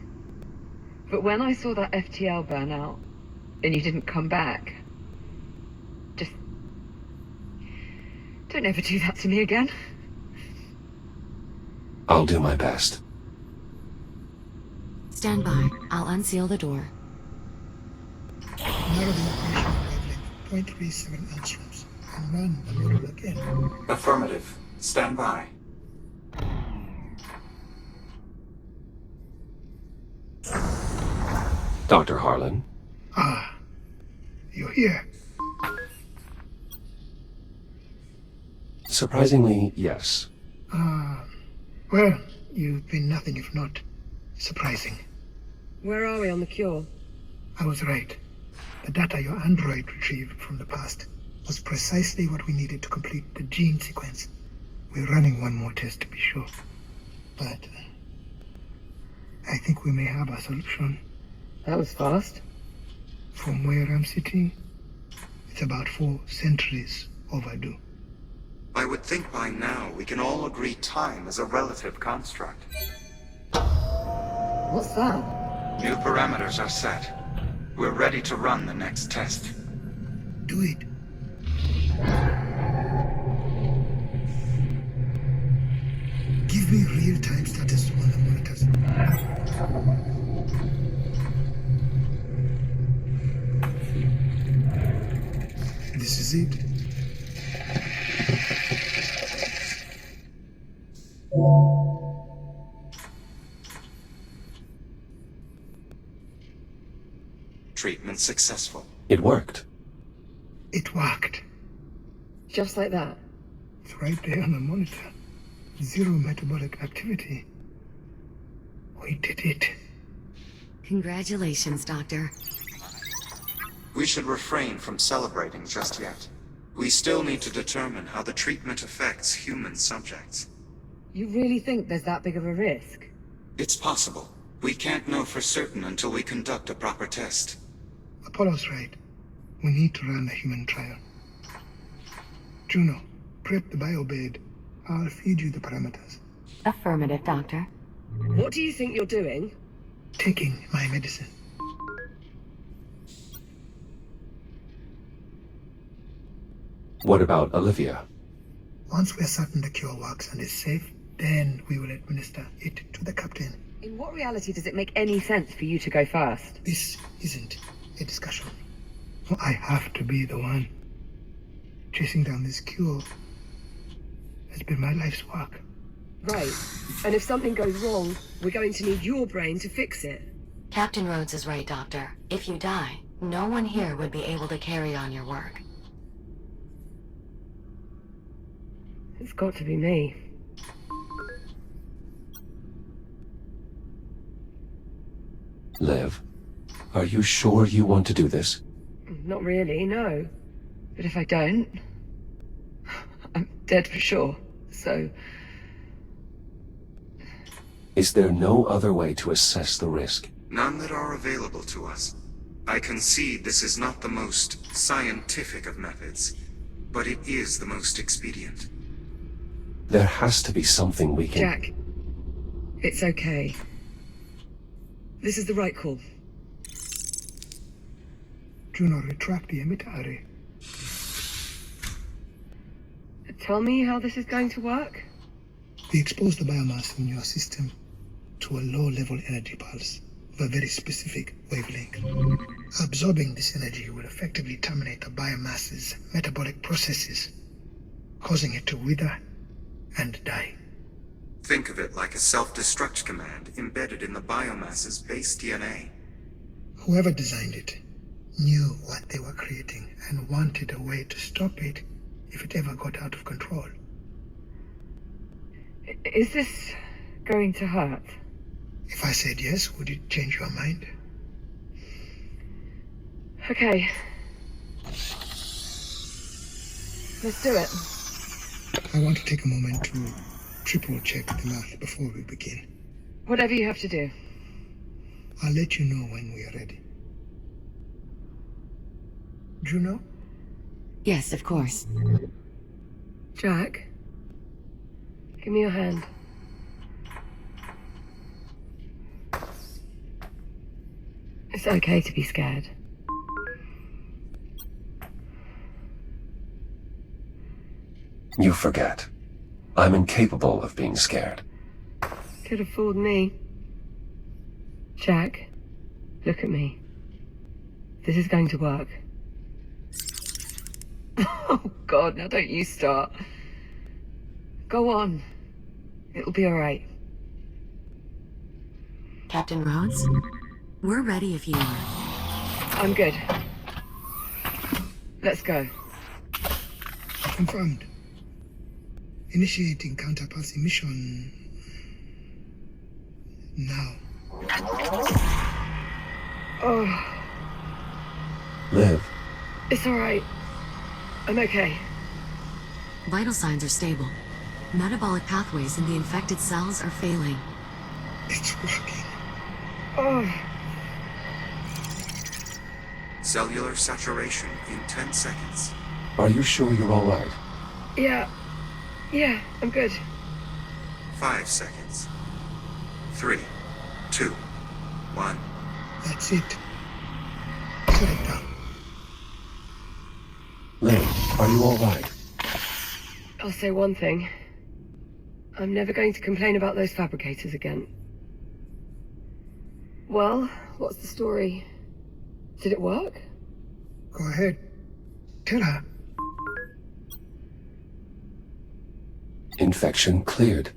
But when I saw that FTL burn out, and you didn't come back, just... don't ever do that to me again. I'll do my best. Stand by. I'll unseal the door. Now the operation wavelength 0.37 angstrom. And run the model again. Affirmative. Stand by. Dr. Harlan. Ah, you're here. Surprisingly, yes. Well, you've been nothing if not surprising. Where are we on the cure? I was right. The data your android retrieved from the past was precisely what we needed to complete the gene sequence. We're running one more test to be sure. But I think we may have a solution. That was fast. From where I'm sitting, it's about 4 centuries overdue. I would think by now we can all agree time is a relative construct. What's that? New parameters are set. We're ready to run the next test. Do it. Give me real-time status on the monitors. This is it. Treatment successful. It worked. It worked. Just like that. It's right there on the monitor. 0 metabolic activity. We did it. Congratulations, Doctor. We should refrain from celebrating just yet. We still need to determine how the treatment affects human subjects. You really think there's that big of a risk? It's possible. We can't know for certain until we conduct a proper test. Apollo's right. We need to run a human trial. Juno, prep the biobed. I'll feed you the parameters. Affirmative, Doctor. What do you think you're doing? Taking my medicine. What about Olivia? Once we're certain the cure works and is safe, then we will administer it to the captain. In what reality does it make any sense for you to go first? This isn't a discussion. I have to be the one. Chasing down this cure has been my life's work. Right. And if something goes wrong, we're going to need your brain to fix it. Captain Rhodes is right, Doctor. If you die, no one here would be able to carry on your work. It's got to be me. Liv, are you sure you want to do this? Not really, no. But if I don't, I'm dead for sure. So... Is there no other way to assess the risk? None that are available to us. I concede this is not the most scientific of methods, but it is the most expedient. There has to be something we can... Jack, it's okay. This is the right call. Juno, retract the emitter array. Tell me how this is going to work? We expose the biomass in your system to a low-level energy pulse of a very specific wavelength. Absorbing this energy will effectively terminate the biomass's metabolic processes, causing it to wither and die. Think of it like a self-destruct command embedded in the biomass's base DNA. Whoever designed it knew what they were creating and wanted a way to stop it if it ever got out of control. Is this going to hurt? If I said yes, would it change your mind? Okay. Let's do it. I want to take a moment to triple-check the math before we begin. Whatever you have to do. I'll let you know when we are ready. Juno? Yes, of course. Jack, give me your hand. It's okay to be scared. You forget. I'm incapable of being scared. Could have fooled me. Jack, look at me. This is going to work. Oh God, now don't you start. Go on. It'll be alright. Captain Rhodes? We're ready if you are. I'm good. Let's go. Confirmed. Initiating counterpulse emission Now. Oh, Liv, it's alright. I'm okay. Vital signs are stable. Metabolic pathways in the infected cells are failing. It's working. Oh, Cellular saturation in 10 seconds. are you sure you're all right? yeah. Yeah, I'm good. 5 seconds. 3, 2, 1. That's it. Shut it down. Liv, are you all right? I'll say one thing. I'm never going to complain about those fabricators again. Well, what's the story? Did it work? Go ahead. Tell her. Infection cleared.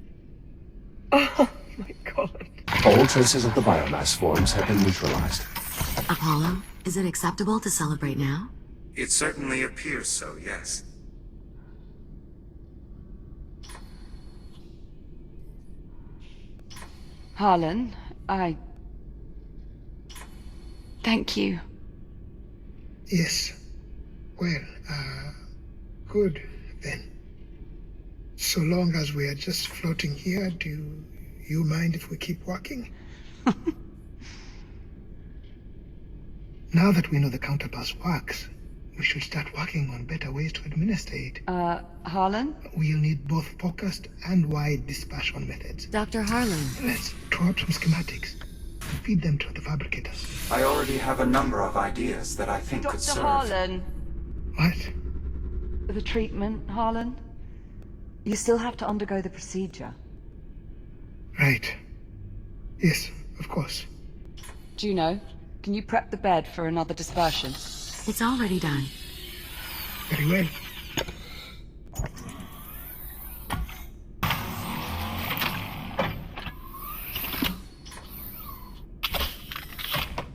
Oh my god. All traces of the biomass forms have been neutralized. Apollo, is it acceptable to celebrate now? It certainly appears so, yes. Harlan, thank you. Yes. Well, good then. So long as we are just floating here, do you mind if we keep walking? Now that we know the counterpass works, we should start working on better ways to administer it. Harlan? We'll need both focused and wide dispersion methods. Dr. Harlan. Let's draw up some schematics and feed them to the fabricators. I already have a number of ideas that I think could serve. Dr. Harlan. What? The treatment, Harlan? You still have to undergo the procedure. Right. Yes, of course. Juno, can you prep the bed for another dispersion? It's already done. Very well.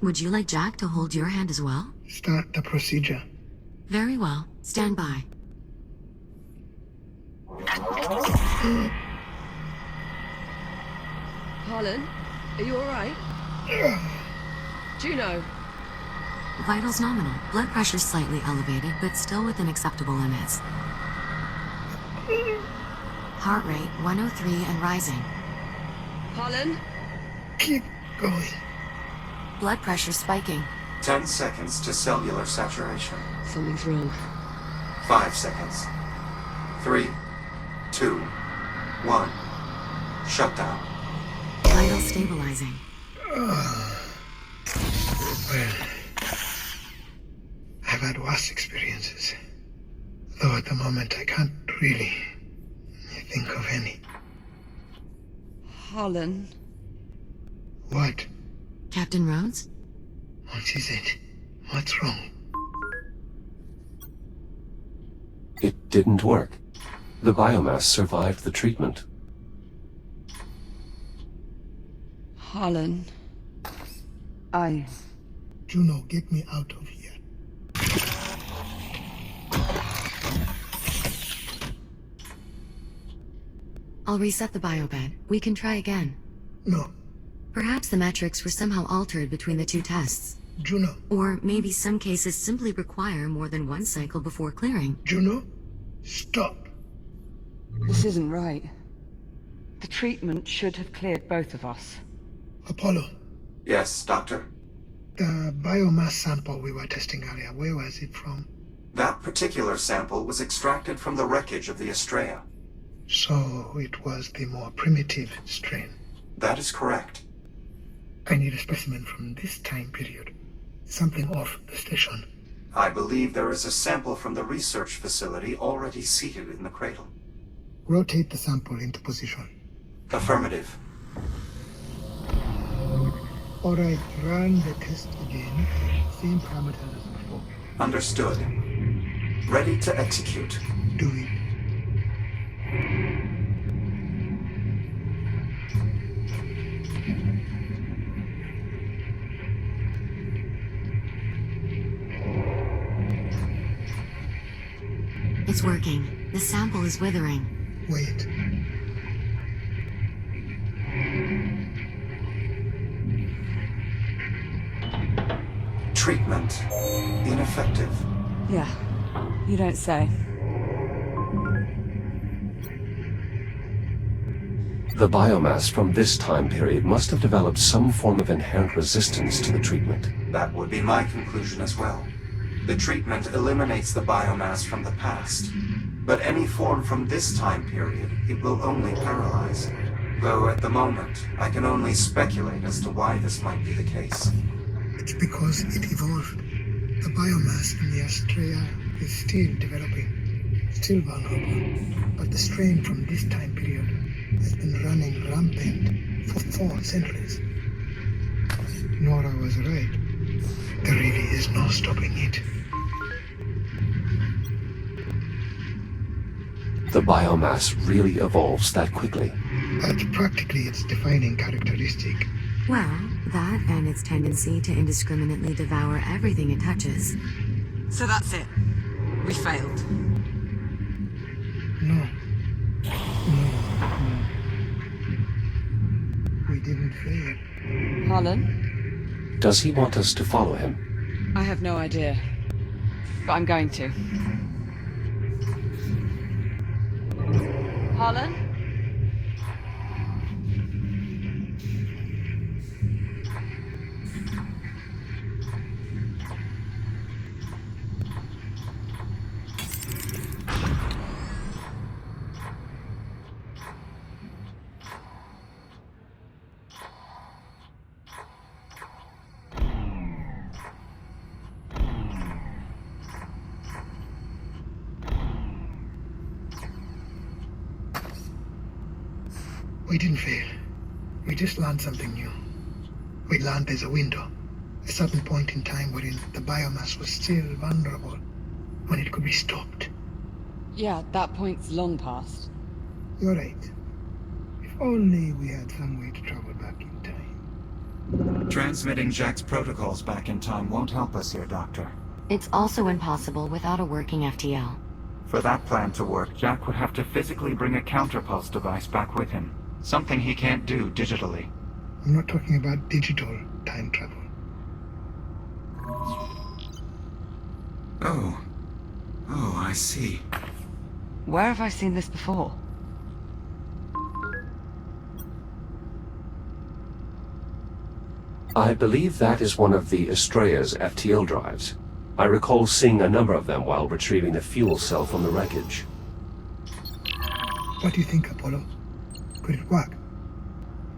Would you like Jack to hold your hand as well? Start the procedure. Very well. Stand by. Harlan, are you alright? Juno. Vitals nominal. Blood pressure slightly elevated, but still within acceptable limits. Heart rate 103 and rising. Harlan? Keep going. Blood pressure spiking. 10 seconds to cellular saturation. Something's wrong. 5 seconds. 3, 2, 1. Shutdown. Vital stabilizing. Well, I've had worse experiences. Though at the moment I can't really think of any. Harlan. What? Captain Rhodes? What is it? What's wrong? It didn't work. The biomass survived the treatment. Harlan. Juno, get me out of here. I'll reset the biobed. We can try again. No. Perhaps the metrics were somehow altered between the two tests. Juno. Or maybe some cases simply require more than one cycle before clearing. Juno, stop. This isn't right. The treatment should have cleared both of us. Apollo. Yes, Doctor? The biomass sample we were testing earlier, where was it from? That particular sample was extracted from the wreckage of the Astraea. So it was the more primitive strain. That is correct. I need a specimen from this time period. Something off the station. I believe there is a sample from the research facility already seated in the cradle. Rotate the sample into position. Affirmative. Alright, run the test again. Same parameters as before. Understood. Ready to execute. Do it. It's working. The sample is withering. Wait. treatment ineffective. Yeah, you don't say. The biomass from this time period must have developed some form of inherent resistance to the treatment. That would be my conclusion as well. The treatment eliminates the biomass from the past, but any form from this time period, it will only paralyze. Though at the moment, I can only speculate as to why this might be the case. It's because it evolved. The biomass in the Astraea is still developing, still vulnerable, but the strain from this time period has been running rampant for 4 centuries. Nora was right. There really is no stopping it. The biomass really evolves that quickly. That's practically its defining characteristic. Well, that and its tendency to indiscriminately devour everything it touches. So that's it. We failed. No. We didn't fail. Harlan? Does he want us to follow him? I have no idea. But I'm going to. Harlan? We didn't fail. We just learned something new. We learned there's a window, a certain point in time wherein the biomass was still vulnerable, when it could be stopped. Yeah, that point's long past. You're right. If only we had some way to travel back in time. Transmitting Jack's protocols back in time won't help us here, Doctor. It's also impossible without a working FTL. For that plan to work, Jack would have to physically bring a counterpulse device back with him. Something he can't do digitally. I'm not talking about digital time travel. Oh, I see. Where have I seen this before? I believe that is one of the Astraea's FTL drives. I recall seeing a number of them while retrieving the fuel cell from the wreckage. What do you think, Apollo? Could it work?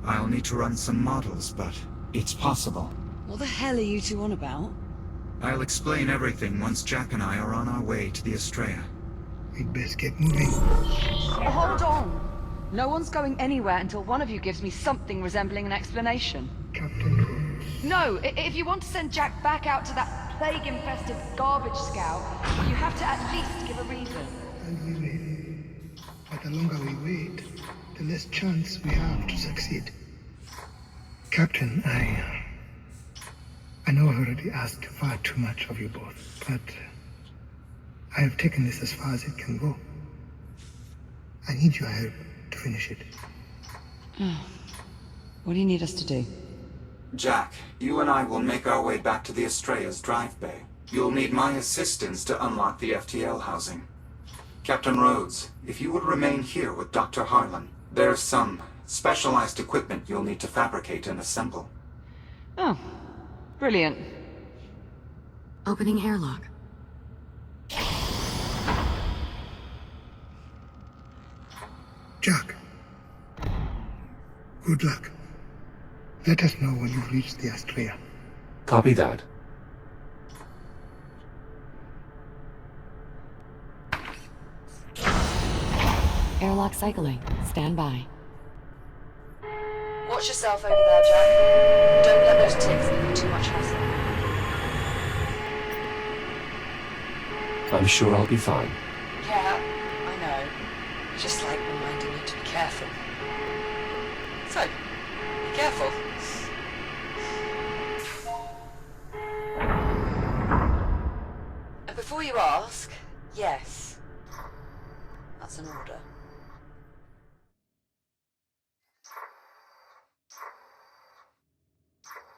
I'll need to run some models, but it's possible. What the hell are you two on about? I'll explain everything once Jack and I are on our way to the Astraea. We'd best get moving. Hold on! No one's going anywhere until one of you gives me something resembling an explanation. Captain Kronos. No, if you want to send Jack back out to that plague-infested garbage scow, you have to at least give a reason. And we will. But the longer we wait, the less chance we have to succeed. Captain, I know I've already asked far too much of you both, but I have taken this as far as it can go. I need your help to finish it. What do you need us to do? Jack, you and I will make our way back to the Astraea's drive bay. You'll need my assistance to unlock the FTL housing. Captain Rhodes, if you would remain here with Dr. Harlan, there's some specialized equipment you'll need to fabricate and assemble. Oh, brilliant. Opening airlock. Jack, good luck. Let us know when you've reached the Astraea. Copy that. Airlock cycling. Stand by. Watch yourself over there, Jack. Don't let those ticks give you too much hassle. I'm sure I'll be fine. Yeah, I know. Just like reminding you to be careful. So, be careful. And before you ask, yes. That's an order.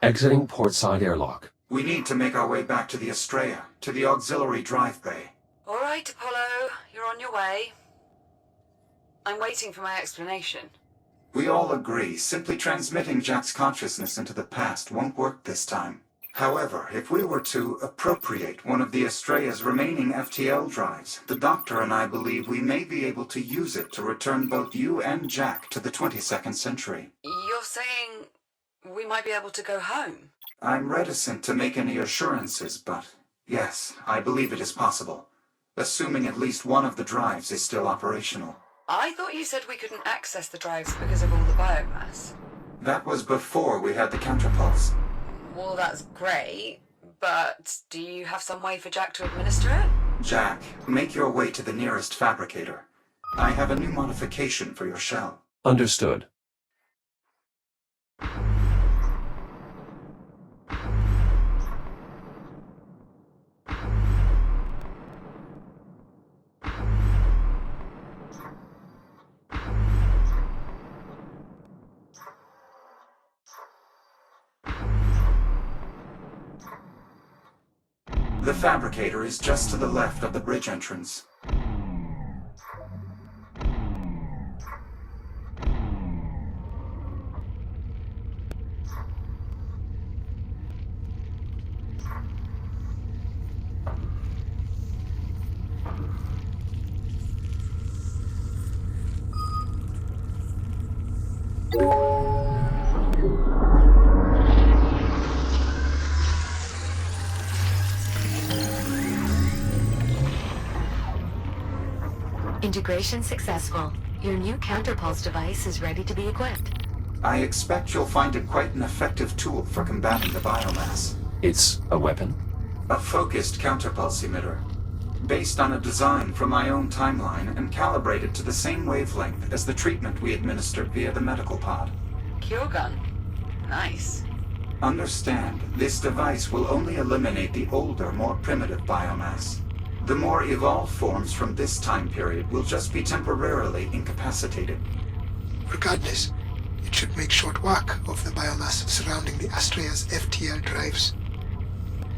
Exiting portside airlock. We need to make our way back to the Astraea, to the auxiliary drive bay. All right, Apollo, you're on your way. I'm waiting for my explanation. We all agree simply transmitting Jack's consciousness into the past won't work this time. However, if we were to appropriate one of the Astraea's remaining FTL drives, the Doctor and I believe we may be able to use it to return both you and Jack to the 22nd century. You're saying we might be able to go home? I'm reticent to make any assurances, but yes, I believe it is possible, assuming at least one of the drives is still operational. I thought you said we couldn't access the drives because of all the biomass. That was before we had the counterpulse. Well, that's great, but do you have some way for Jack to administer it? Jack, make your way to the nearest fabricator. I have a new modification for your shell. Understood. The fabricator is just to the left of the bridge entrance. Integration successful. Your new counterpulse device is ready to be equipped. I expect you'll find it quite an effective tool for combating the biomass. It's a weapon? A focused counterpulse emitter, based on a design from my own timeline and calibrated to the same wavelength as the treatment we administered via the medical pod. Cure gun. Nice. Understand, this device will only eliminate the older, more primitive biomass. The more evolved forms from this time period will just be temporarily incapacitated. Regardless, it should make short work of the biomass surrounding the Astraea's FTL drives.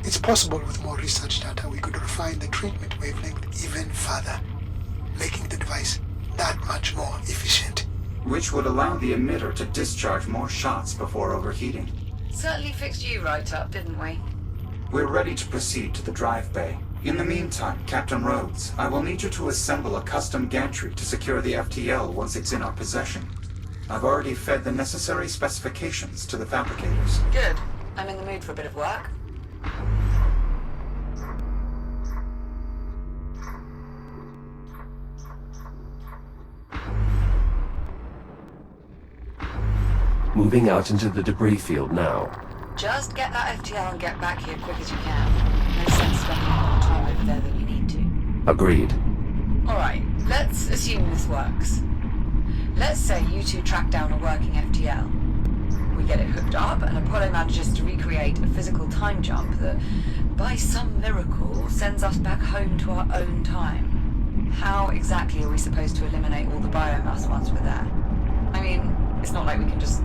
It's possible with more research data we could refine the treatment wavelength even further, making the device that much more efficient. Which would allow the emitter to discharge more shots before overheating. Certainly fixed you right up, didn't we? We're ready to proceed to the drive bay. In the meantime, Captain Rhodes, I will need you to assemble a custom gantry to secure the FTL once it's in our possession. I've already fed the necessary specifications to the fabricators. Good. I'm in the mood for a bit of work. Moving out into the debris field now. Just get that FTL and get back here quick as you can. No sense spending more time over there than you need to. Agreed. Alright, let's assume this works. Let's say you two track down a working FTL. We get it hooked up and Apollo manages to recreate a physical time jump that, by some miracle, sends us back home to our own time. How exactly are we supposed to eliminate all the biomass once we're there? I mean, it's not like we can just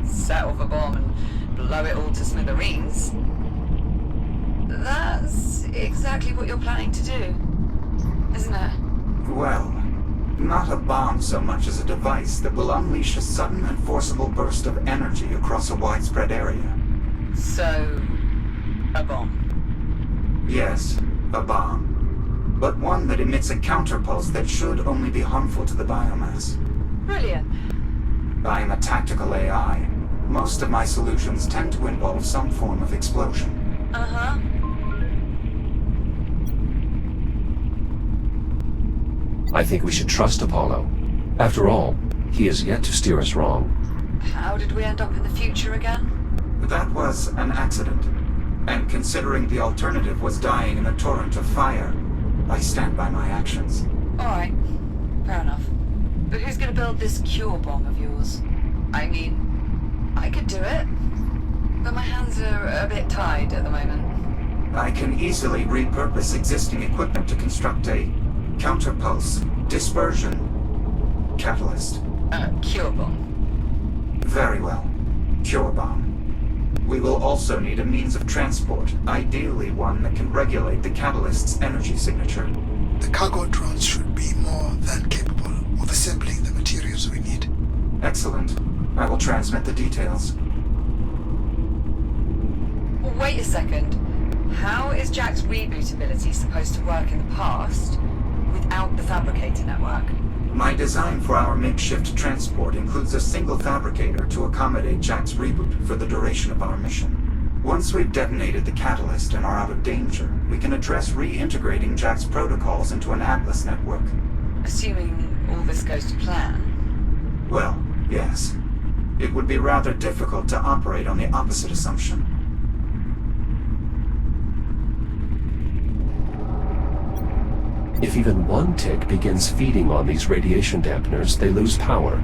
set off a bomb and blow it all to smithereens. That's exactly what you're planning to do, isn't it? Well, not a bomb so much as a device that will unleash a sudden and forcible burst of energy across a widespread area. So, a bomb? Yes, a bomb. But one that emits a counterpulse that should only be harmful to the biomass. Brilliant. I am a tactical AI. Most of my solutions tend to involve some form of explosion. Uh-huh. I think we should trust Apollo. After all, he has yet to steer us wrong. How did we end up in the future again? That was an accident. And considering the alternative was dying in a torrent of fire, I stand by my actions. Alright, fair enough. But who's gonna build this cure bomb of yours? I mean, I could do it, but my hands are a bit tied at the moment. I can easily repurpose existing equipment to construct a counterpulse dispersion catalyst. Cure bomb. Very well. Cure bomb. We will also need a means of transport, ideally one that can regulate the catalyst's energy signature. The cargo drones should be more than capable of assembling the materials we need. Excellent. I will transmit the details. Well, wait a second. How is Jack's reboot ability supposed to work in the past without the fabricator network? My design for our makeshift transport includes a single fabricator to accommodate Jack's reboot for the duration of our mission. Once we've detonated the catalyst and are out of danger, we can address reintegrating Jack's protocols into an Atlas network. Assuming all this goes to plan. Well, yes. It would be rather difficult to operate on the opposite assumption. If even one tick begins feeding on these radiation dampeners, they lose power.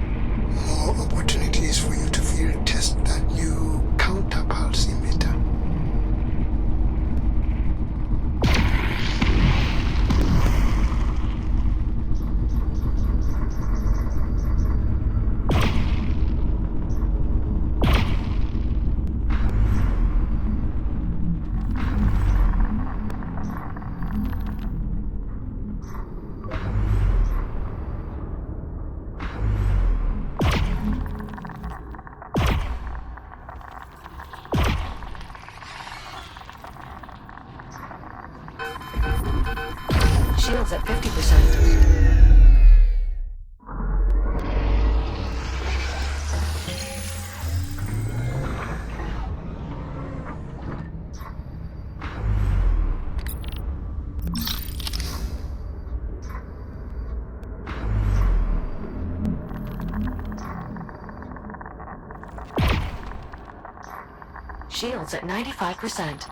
More opportunities for you to field test that new counterpulse emitter. Shields at 50%. Shields at 95%.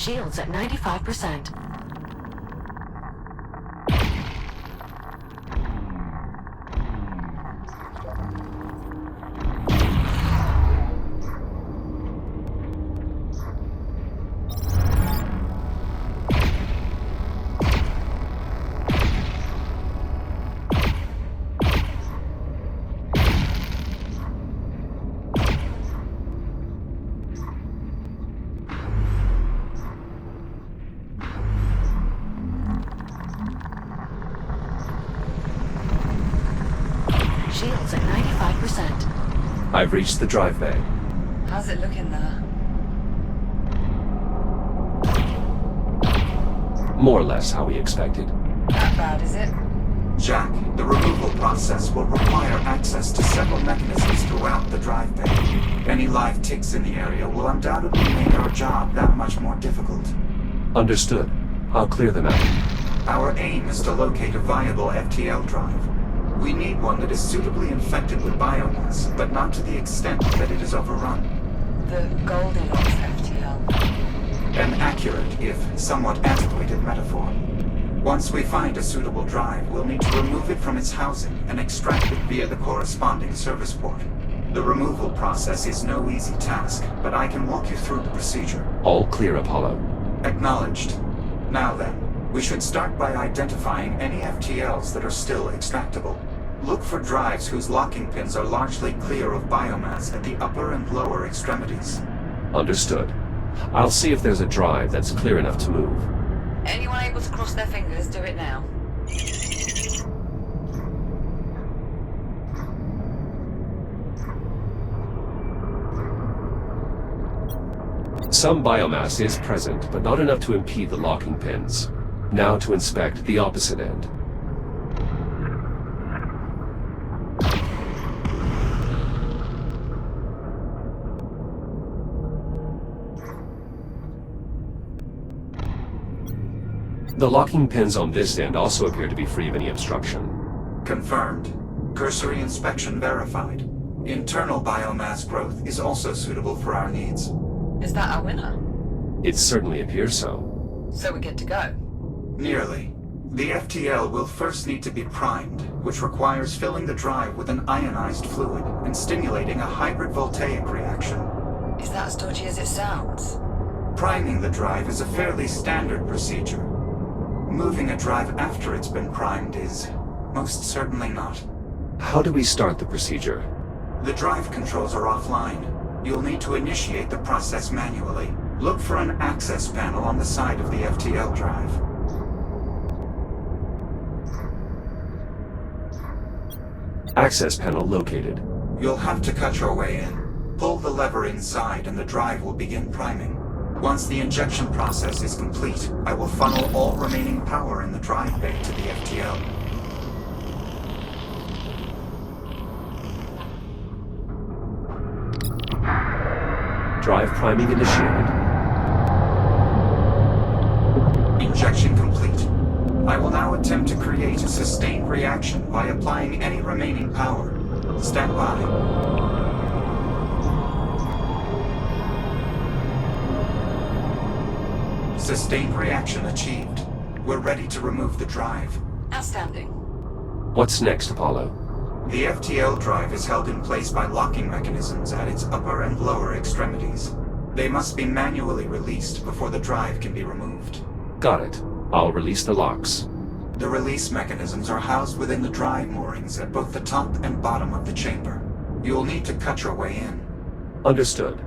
Shields at 95%. Shields at 95%. I've reached the drive bay. How's it looking there? More or less how we expected. That bad, is it? Jack, the removal process will require access to several mechanisms throughout the drive bay. Any live ticks in the area will undoubtedly make our job that much more difficult. Understood. I'll clear them out. Our aim is to locate a viable FTL drive. We need one that is suitably infected with biomass, but not to the extent that it is overrun. The Goldilocks FTL. An accurate, if somewhat antiquated metaphor. Once we find a suitable drive, we'll need to remove it from its housing and extract it via the corresponding service port. The removal process is no easy task, but I can walk you through the procedure. All clear, Apollo. Acknowledged. Now then, we should start by identifying any FTLs that are still extractable. Look for drives whose locking pins are largely clear of biomass at the upper and lower extremities. Understood. I'll see if there's a drive that's clear enough to move. Anyone able to cross their fingers, do it now. Some biomass is present, but not enough to impede the locking pins. Now to inspect the opposite end. The locking pins on this end also appear to be free of any obstruction. Confirmed. Cursory inspection verified. Internal biomass growth is also suitable for our needs. Is that our winner? It certainly appears so. So we get to go. Nearly. The FTL will first need to be primed, which requires filling the drive with an ionized fluid and stimulating a hybrid voltaic reaction. Is that as dodgy as it sounds? Priming the drive is a fairly standard procedure. Moving a drive after it's been primed is most certainly not. How do we start the procedure? The drive controls are offline. You'll need to initiate the process manually. Look for an access panel on the side of the FTL drive. Access panel located. You'll have to cut your way in. Pull the lever inside and the drive will begin priming. Once the injection process is complete, I will funnel all remaining power in the drive bay to the FTL. Drive priming initiated. Injection complete. I will now attempt to create a sustained reaction by applying any remaining power. Stand by. Sustained reaction achieved. We're ready to remove the drive. Outstanding. What's next, Apollo? The FTL drive is held in place by locking mechanisms at its upper and lower extremities. They must be manually released before the drive can be removed. Got it. I'll release the locks. The release mechanisms are housed within the drive moorings at both the top and bottom of the chamber. You'll need to cut your way in. Understood.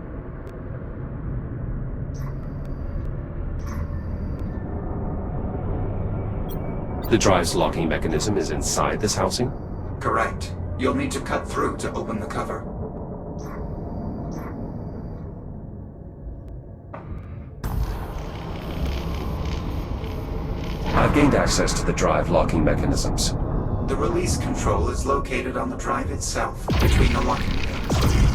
The drive's locking mechanism is inside this housing? Correct. You'll need to cut through to open the cover. I've gained access to the drive locking mechanisms. The release control is located on the drive itself, between the locking pins.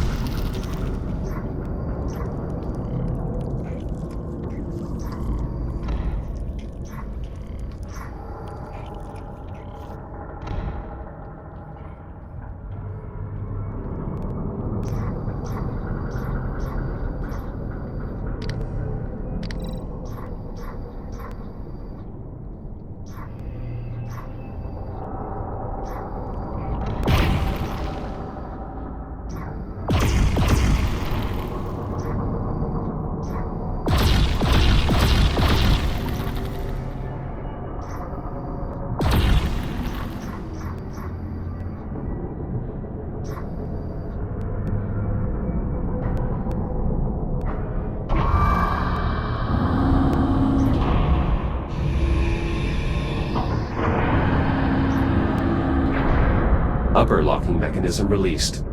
Upper locking mechanism released.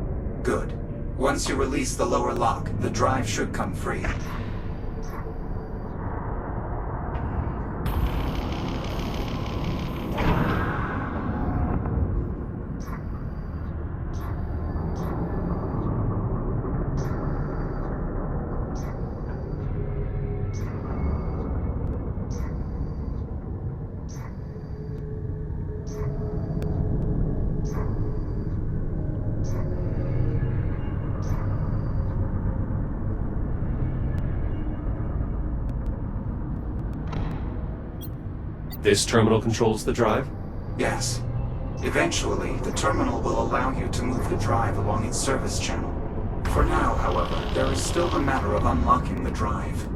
Good. Once you release the lower lock, the drive should come free. This terminal controls the drive? Yes. Eventually, the terminal will allow you to move the drive along its service channel. For now, however, there is still the matter of unlocking the drive.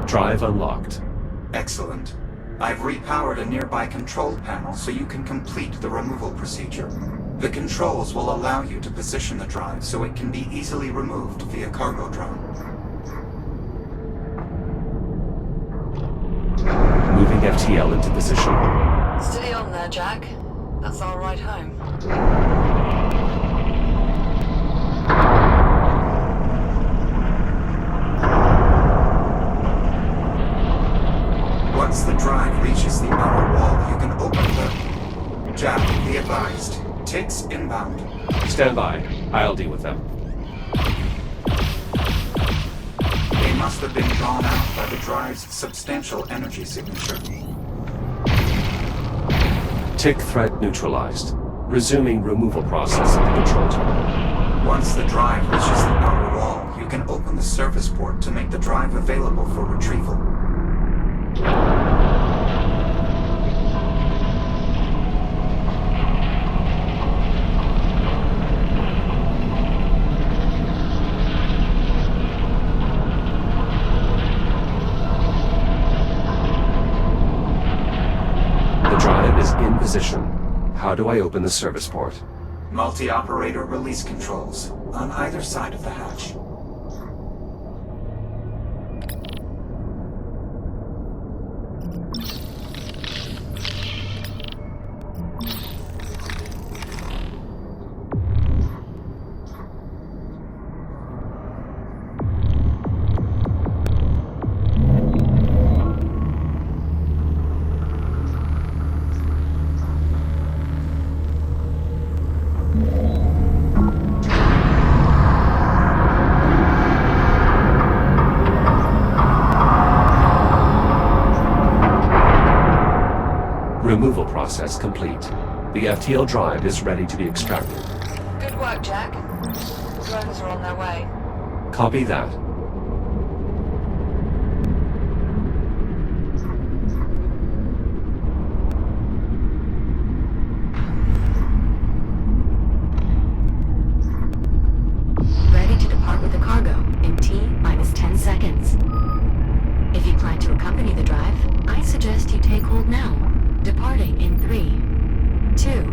Drive unlocked. Excellent. I've repowered a nearby control panel so you can complete the removal procedure. The controls will allow you to position the drive so it can be easily removed via cargo drone. Moving FTL into position. Steady on there, Jack. That's our ride home. Once the drive reaches the outer wall, you can open the... Jack, be advised. Ticks inbound. Stand by. I'll deal with them. They must have been drawn out by the drive's substantial energy signature. Tick threat neutralized. Resuming removal process at the control terminal. Once the drive reaches the outer wall, you can open the service port to make the drive available for retrieval. The drive is in position. How do I open the service port? Multi-operator release controls on either side of the hatch. Removal process complete. The FTL drive is ready to be extracted. Good work, Jack. Drones are on their way. Copy that. Ready to depart with the cargo in T-10 seconds. If you plan to accompany the drive, I suggest you take hold now. Departing in 3, 2,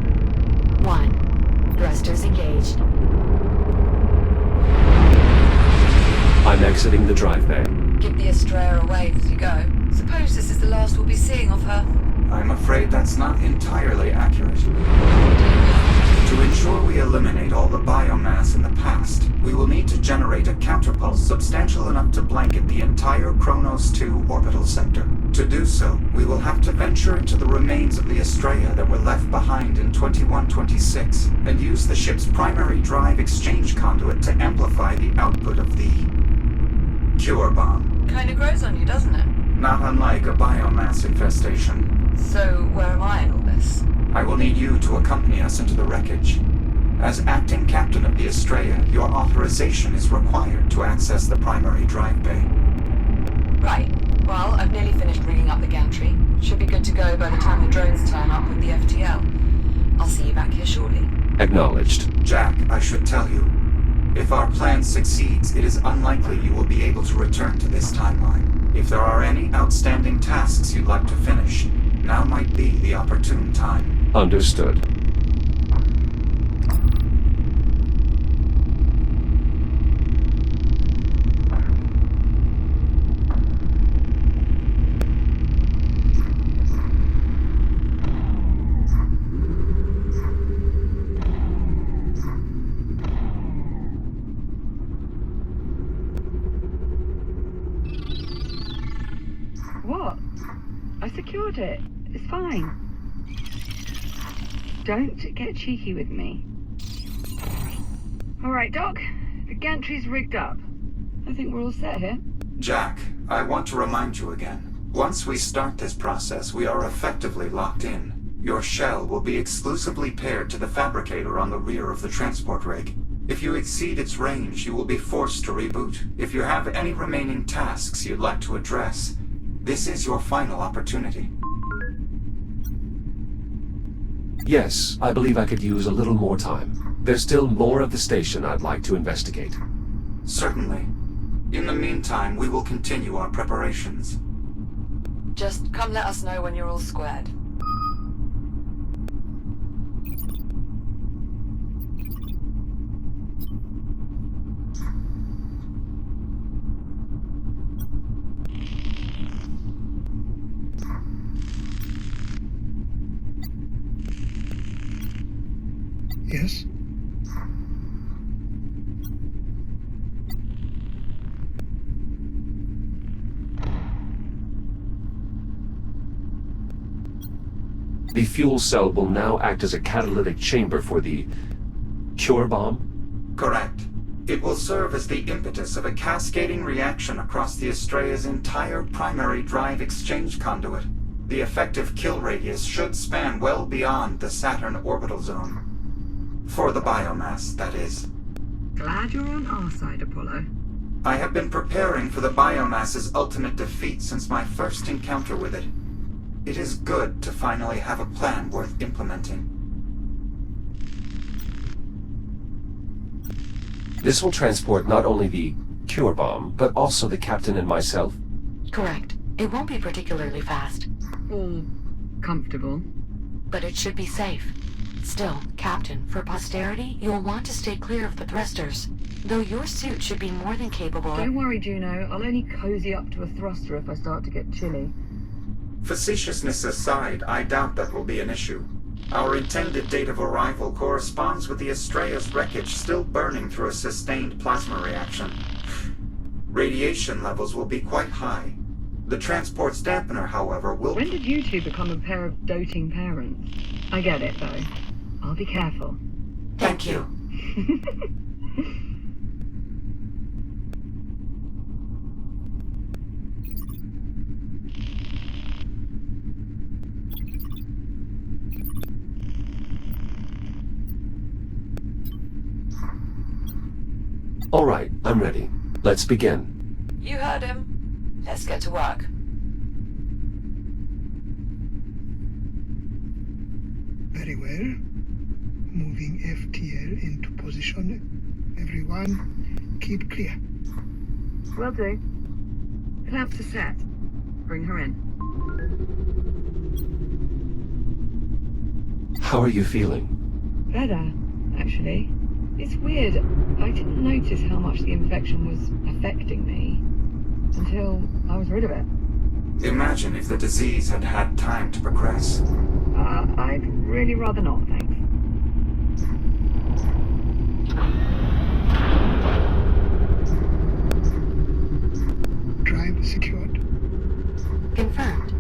1. Thrusters engaged. I'm exiting the drive bay. Give the Astraea a wave as you go. Suppose this is the last we'll be seeing of her. I'm afraid that's not entirely accurate. To ensure we eliminate all the biomass in the past, we will need to generate a counterpulse substantial enough to blanket the entire Kronos 2 orbital sector. To do so, we will have to venture into the remains of the Astraea that were left behind in 2126, and use the ship's primary drive exchange conduit to amplify the output of the... Cure bomb. Kinda grows on you, doesn't it? Not unlike a biomass infestation. So, where am I in all this? I will need you to accompany us into the wreckage. As acting captain of the Astraea, your authorization is required to access the primary drive bay. Right. Well, I've nearly finished rigging up the gantry. Should be good to go by the time the drones turn up with the FTL. I'll see you back here shortly. Acknowledged. Jack, I should tell you, if our plan succeeds, it is unlikely you will be able to return to this timeline. If there are any outstanding tasks you'd like to finish, now might be the opportune time. Understood. What? I secured it. It's fine. Don't get cheeky with me. Alright, Doc. The gantry's rigged up. I think we're all set here. Jack, I want to remind you again. Once we start this process, we are effectively locked in. Your shell will be exclusively paired to the Fabricator on the rear of the transport rig. If you exceed its range, you will be forced to reboot. If you have any remaining tasks you'd like to address, this is your final opportunity. Yes, I believe I could use a little more time. There's still more of the station I'd like to investigate. Certainly. In the meantime, we will continue our preparations. Just come let us know when you're all squared. Yes? The fuel cell will now act as a catalytic chamber for the cure bomb? Correct. It will serve as the impetus of a cascading reaction across the Astraea's entire primary drive exchange conduit. The effective kill radius should span well beyond the Saturn orbital zone. For the biomass, that is. Glad you're on our side, Apollo. I have been preparing for the biomass's ultimate defeat since my first encounter with it. It is good to finally have a plan worth implementing. This will transport not only the cure bomb, but also the captain and myself? Correct. It won't be particularly fast. Or comfortable. But it should be safe. Still, Captain, for posterity, you'll want to stay clear of the thrusters. Though your suit should be more than capable. Don't worry, Juno. I'll only cozy up to a thruster if I start to get chilly. Facetiousness aside, I doubt that will be an issue. Our intended date of arrival corresponds with the Astraea's wreckage still burning through a sustained plasma reaction. Radiation levels will be quite high. The transport's dampener, however, will... When did you two become a pair of doting parents? I get it, though. I'll be careful. Thank you. All right, I'm ready. Let's begin. You heard him. Let's get to work. Very well. Moving FTL into position. Everyone, keep clear. Will do. Clamps are set. Bring her in. How are you feeling? Better, actually. It's weird. I didn't notice how much the infection was affecting me until I was rid of it. Imagine if the disease had had time to progress. I'd really rather not, thanks. Drive secured. Confirmed.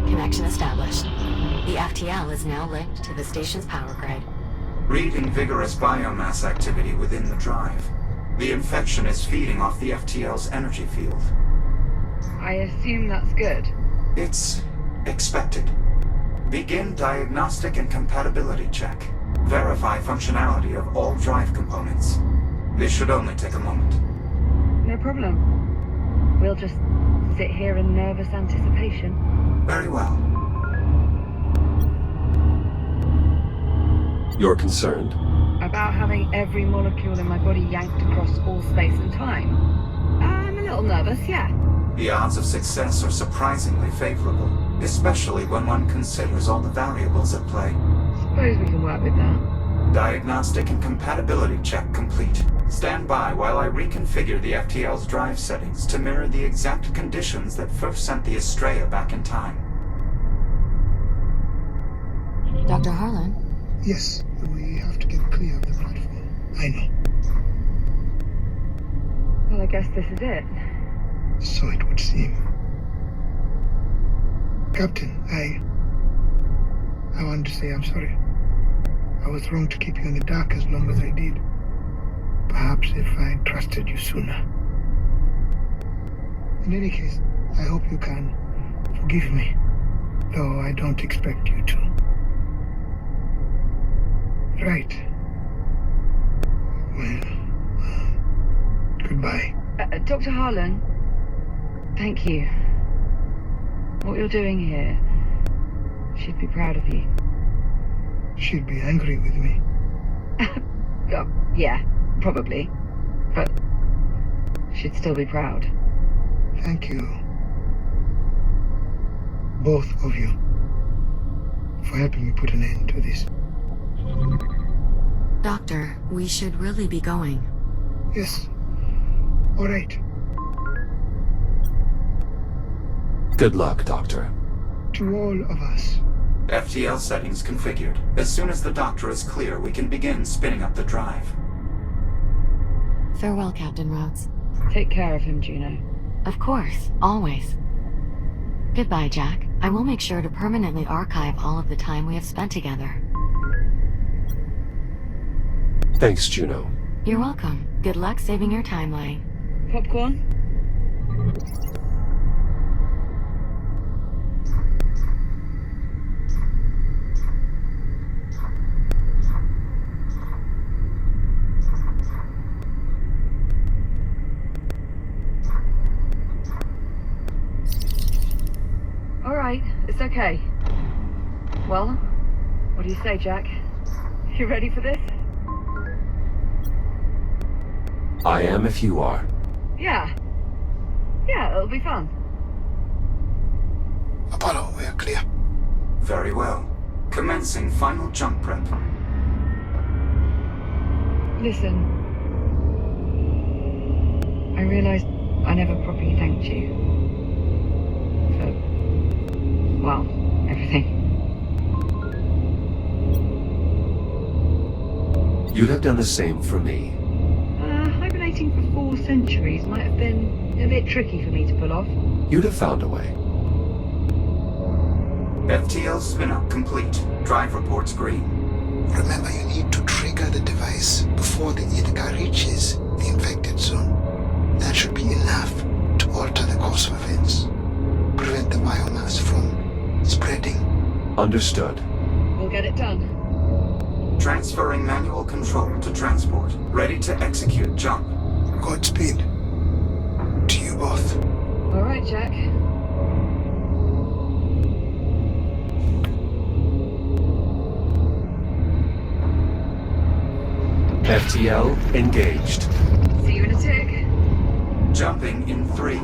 Connection established. The FTL is now linked to the station's power grid. Reading vigorous biomass activity within the drive. The infection is feeding off the FTL's energy field. I assume that's good. It's expected. Begin diagnostic and compatibility check. Verify functionality of all drive components. This should only take a moment. No problem. We'll just sit here in nervous anticipation. Very well. You're concerned? About having every molecule in my body yanked across all space and time. I'm a little nervous, yeah. The odds of success are surprisingly favorable, especially when one considers all the variables at play. Suppose we can work with that. Diagnostic and compatibility check complete. Stand by while I reconfigure the FTL's drive settings to mirror the exact conditions that first sent the Astraea back in time. Dr. Harlan? Yes, we have to get clear of the platform. I know. Well, I guess this is it. So it would seem. Captain, I want to say I'm sorry. I was wrong to keep you in the dark as long as I did. Perhaps if I trusted you sooner. In any case, I hope you can forgive me, though I don't expect you to. Right. Well, goodbye. Dr. Harlan, thank you. What you're doing here, she'd be proud of you. She'd be angry with me. Yeah, probably. But she'd still be proud. Thank you. both of you, for helping me put an end to this. Doctor, we should really be going. Yes. All right. Good luck, Doctor. To all of us. FTL settings configured. As soon as the doctor is clear, we can begin spinning up the drive. Farewell, Captain Rhodes. Take care of him, Juno. Of course, always. Goodbye, Jack. I will make sure to permanently archive all of the time we have spent together. Thanks, Juno. You're welcome. Good luck saving your timeline. Popcorn? Alright, it's okay. Well, what do you say, Jack? You ready for this? I am if you are. Yeah. Yeah, it'll be fun. Apollo, we are clear. Very well. Commencing final jump prep. Listen. I realized I never properly thanked you. For, well, everything. You'd have done the same for me. Hibernating for 4 centuries might have been a bit tricky for me to pull off. You'd have found a way. FTL spin-up complete. Drive reports green. Remember, you need to trigger the device before the Ithaca reaches the infected zone. That should be enough to alter the course of events. Prevent the biomass from spreading. Understood. We'll get it done. Transferring manual control to transport. Ready to execute jump. Godspeed. To you both. All right, Jack. FTL engaged. See you in a tick. Jumping in 3,